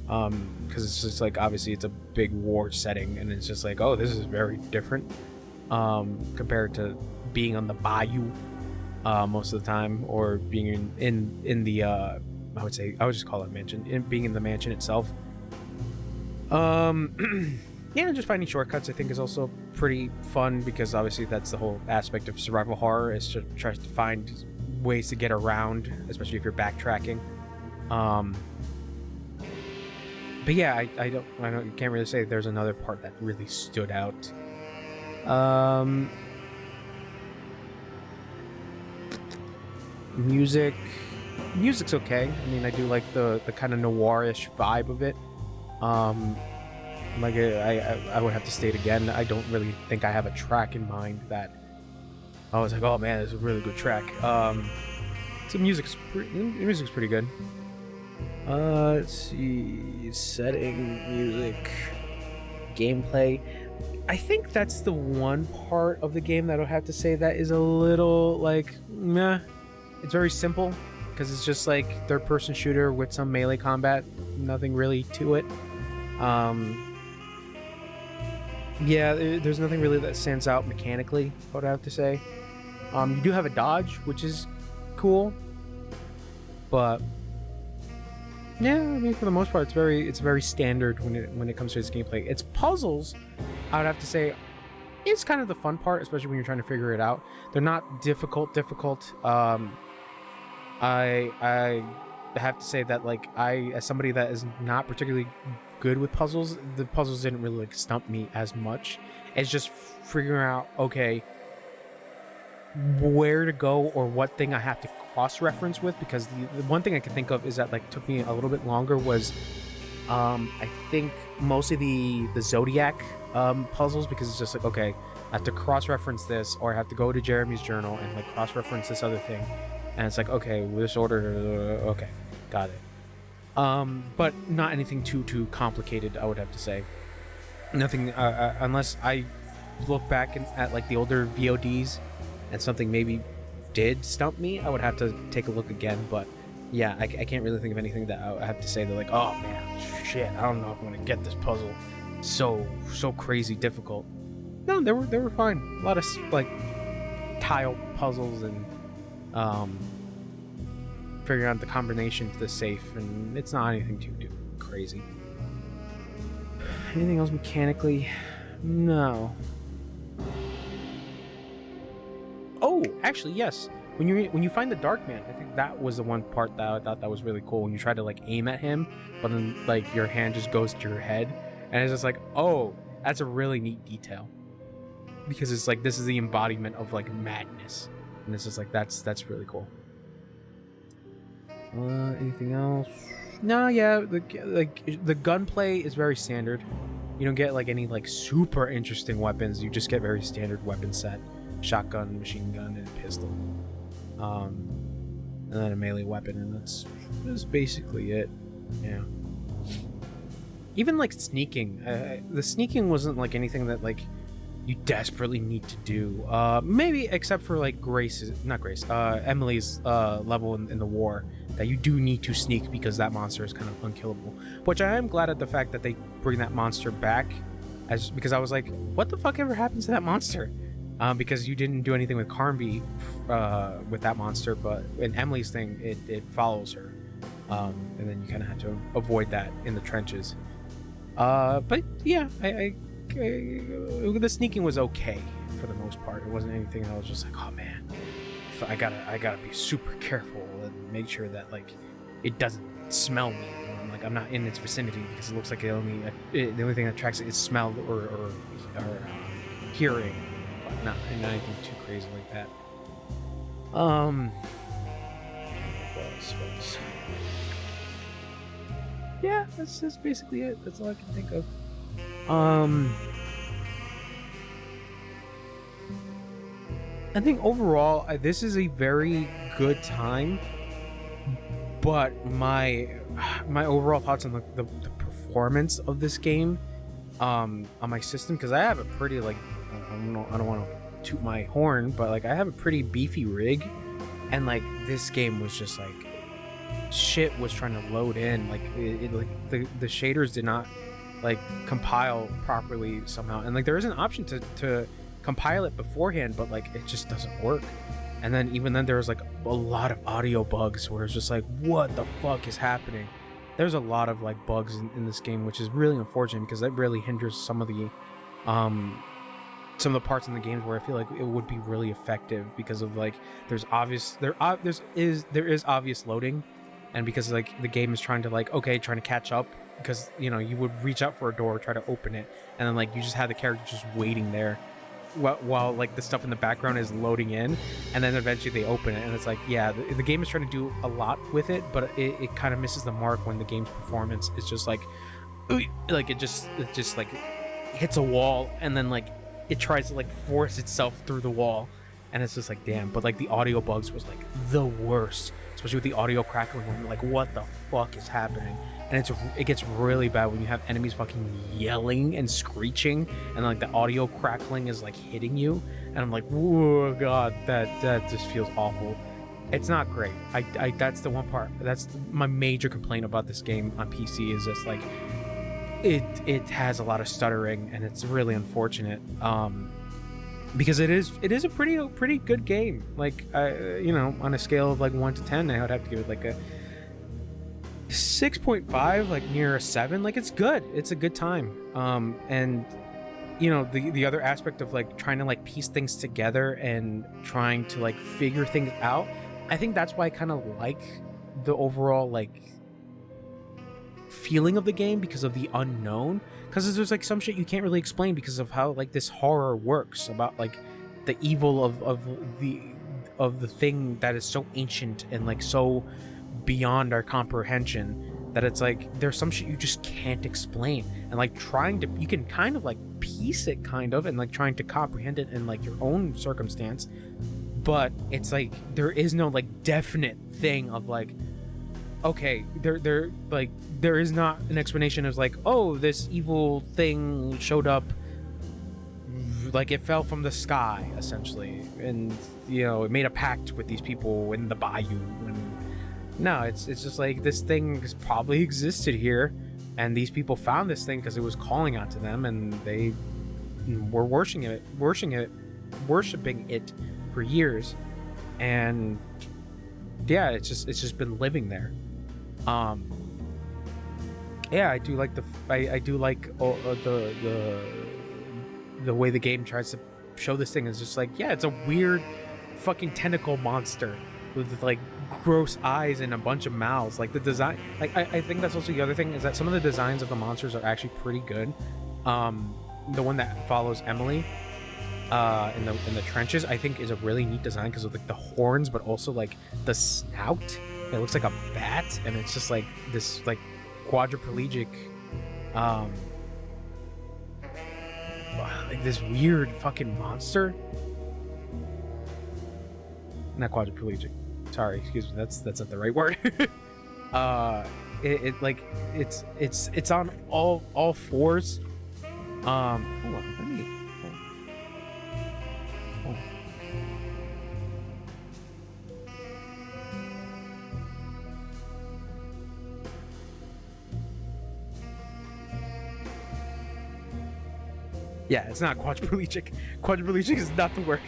because it's just like, obviously it's a big war setting, and it's just like, oh, this is very different compared to being on the bayou most of the time, or being in the I would just call it mansion, being in the mansion itself. Yeah, just finding shortcuts, I think, is also pretty fun, because obviously that's the whole aspect of survival horror, is to try to find ways to get around, especially if you're backtracking. But yeah, I don't can't really say there's another part that really stood out. Music's okay. I mean, I do like the kind of noirish vibe of it. Like I would have to state again, I don't really think I have a track in mind that I was like, oh man, this is a really good track. So music's pretty good. Let's see, setting, music, gameplay. I think that's the one part of the game that I'll have to say that is a little like meh. It's very simple, because it's just like third-person shooter with some melee combat. Nothing really to it. Yeah, there's nothing really that stands out mechanically, I would have to say. You do have a dodge, which is cool, but yeah, I mean, for the most part, it's very standard when it comes to its gameplay. Its puzzles, I would have to say, is kind of the fun part, especially when you're trying to figure it out. They're not difficult. I have to say that, like, as somebody that is not particularly good with puzzles, the puzzles didn't really like stump me as much. It's just figuring out, okay, where to go or what thing I have to cross-reference with, because the one thing I can think of is that like took me a little bit longer was I think mostly the Zodiac puzzles, because it's just like, okay, I have to cross-reference this, or I have to go to Jeremy's journal and like cross-reference this other thing, and it's like, okay, this order, okay, got it. But not anything too complicated, I would have to say. Nothing, unless I look back at like the older VODs and something maybe did stump me, I would have to take a look again. But yeah, I can't really think of anything that I have to say that like, oh man, shit, I don't know if I'm gonna get this puzzle. So crazy difficult. No, they were fine. A lot of like tile puzzles and figuring out the combination to the safe, and it's not anything too crazy. Anything else mechanically? No. Oh, actually, yes. When you find the Dark Man, I think that was the one part that I thought that was really cool. When you try to like aim at him, but then like your hand just goes to your head, and it's just like, oh, that's a really neat detail. Because it's like this is the embodiment of like madness, and it's just like that's really cool. Anything else? No, yeah, the gunplay is very standard. You don't get like any like super interesting weapons. You just get very standard weapon set: shotgun, machine gun, and pistol. And then a melee weapon, and that's basically it. Yeah. Even like sneaking, the sneaking wasn't like anything that like you desperately need to do. Maybe except for like Emily's level in the war, that you do need to sneak because that monster is kind of unkillable. Which I am glad at the fact that they bring that monster back, because I was like, what the fuck ever happened to that monster? Because you didn't do anything with Carnby with that monster, but in Emily's thing, it follows her, and then you kind of have to avoid that in the trenches. But yeah, the sneaking was okay for the most part. It wasn't anything that I was just like, oh man, I gotta be super careful and make sure that like it doesn't smell me. Like I'm not in its vicinity, because it looks like the only thing that attracts it is smell or hearing. Not anything too crazy like that. What else? Yeah, that's basically it. That's all I can think of. I think overall, this is a very good time. But my overall thoughts on the performance of this game, on my system, because I have a pretty like. I don't want to toot my horn, but like I have a pretty beefy rig, and like this game was just like shit was trying to load in, like like the shaders did not like compile properly somehow, and like there is an option to compile it beforehand, but like it just doesn't work. And then even then there was like a lot of audio bugs where it's just like, what the fuck is happening? There's a lot of like bugs in this game, which is really unfortunate, because that really hinders some of the parts in the games where I feel like it would be really effective, because of like there is obvious loading, and because like the game is trying to catch up, because you know you would reach out for a door, try to open it, and then like you just have the character just waiting there while like the stuff in the background is loading in, and then eventually they open it, and it's like, yeah, the game is trying to do a lot with it, but it kind of misses the mark when the game's performance is just like it just like hits a wall, and then like it tries to like force itself through the wall, and it's just like, damn. But like the audio bugs was like the worst, especially with the audio crackling, when you're like, what the fuck is happening? And it gets really bad when you have enemies fucking yelling and screeching, and like the audio crackling is like hitting you, and I'm like, whoa, god, that just feels awful. It's not great. I that's the one part, that's my major complaint about this game on PC, is just like it has a lot of stuttering, and it's really unfortunate, because it is a pretty good game. Like you know, on a scale of like 1 to 10, I would have to give it like a 6.5, like near a 7. Like it's good, it's a good time. And you know, the other aspect of like trying to like piece things together and trying to like figure things out, I think that's why I kind of like the overall like feeling of the game, because of the unknown, because there's like some shit you can't really explain because of how like this horror works, about like the evil of the thing that is so ancient and like so beyond our comprehension, that it's like there's some shit you just can't explain, and like you can kind of like piece it kind of, and like trying to comprehend it in like your own circumstance, but it's like there is no like definite thing of like, okay, there is not an explanation of like, oh, this evil thing showed up, like it fell from the sky essentially, and you know, it made a pact with these people in the bayou, and No, it's just like this thing has probably existed here, and these people found this thing because it was calling out to them, and they were worshiping it for years, and yeah, it's just been living there. Yeah, I do like I do like the way the game tries to show this thing. Is just like, yeah, it's a weird fucking tentacle monster with like gross eyes and a bunch of mouths. Like the design, like I think that's also the other thing, is that some of the designs of the monsters are actually pretty good. The one that follows Emily in the trenches, I think, is a really neat design because of like the horns, but also like the snout. It looks like a bat, and it's just like this like quadriplegic, like this weird fucking monster. Not quadriplegic. Sorry, excuse me. That's not the right word. It's on all fours. Hold on. Let me. Hold on. Yeah, it's not quadriplegic. Quadriplegic is not the word.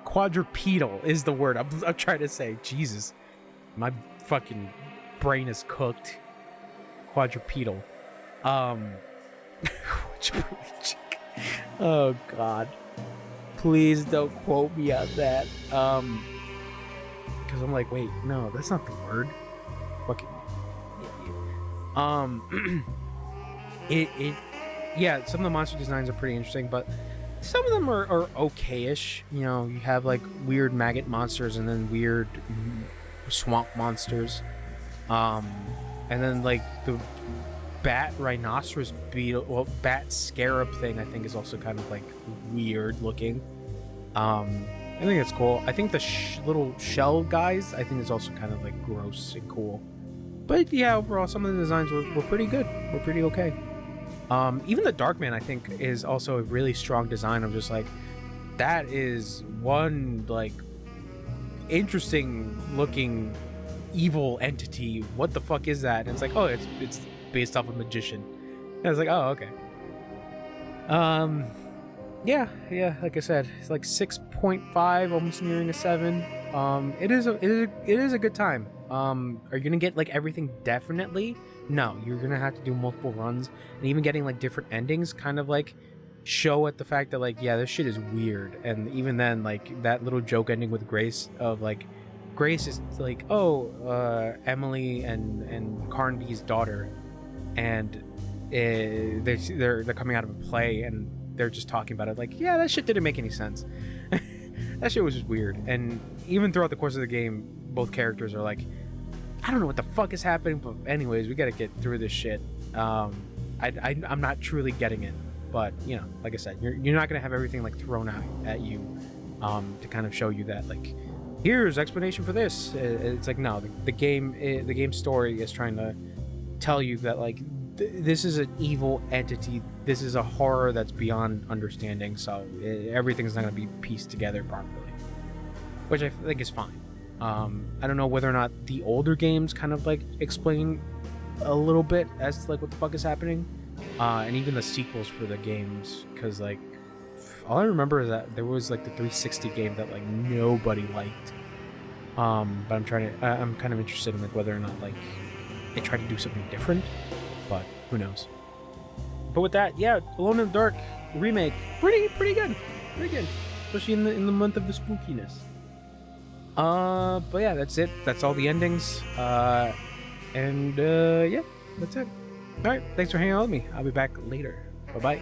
Quadrupedal is the word I'm trying to say. Jesus, my fucking brain is cooked. Quadrupedal. Quadriplegic. Oh God, please don't quote me on that. Because I'm like, wait, no, that's not the word. Fucking. Yeah, some of the monster designs are pretty interesting, but some of them are okay-ish. You know, you have like weird maggot monsters and then weird swamp monsters. And then like the bat rhinoceros beetle, well, bat scarab thing, I think is also kind of like weird looking. I think it's cool. I think the little shell guys, I think is also kind of like gross and cool. But yeah, overall, some of the designs were pretty good. Were pretty okay. Even the Darkman, I think, is also a really strong design. Of just like, that is one like interesting looking evil entity. What the fuck is that? And it's like, oh, it's based off a magician. And I was like, oh, okay. Yeah, like I said, it's like 6.5, almost nearing a 7. It is a good time. Are you gonna get like everything? Definitely no. You're gonna have to do multiple runs, and even getting like different endings kind of like show at the fact that like, yeah, this shit is weird. And even then, like that little joke ending with Grace of like, Grace is like, oh, Emily and Carnby's daughter, and they're coming out of a play, and they're just talking about it like, yeah, that shit didn't make any sense. That shit was just weird. And even throughout the course of the game, both characters are like, I don't know what the fuck is happening, but anyways, we gotta get through this shit. I'm not truly getting it, but you know, like I said, you're not gonna have everything like thrown out at you to kind of show you that like, here's explanation for this. It's like, no, the game story is trying to tell you that like, this is an evil entity. This is a horror that's beyond understanding. So everything's not going to be pieced together properly, which I think is fine. I don't know whether or not the older games kind of like explain a little bit as to like what the fuck is happening, and even the sequels for the games, because like all I remember is that there was like the 360 game that like nobody liked. But I'm kind of interested in like whether or not like they try to do something different. But who knows? But with that, yeah, Alone in the Dark remake, pretty good, especially in the month of the spookiness. But yeah, that's it. That's all the endings. And yeah, that's it. All right, thanks for hanging out with me. I'll be back later. Bye bye.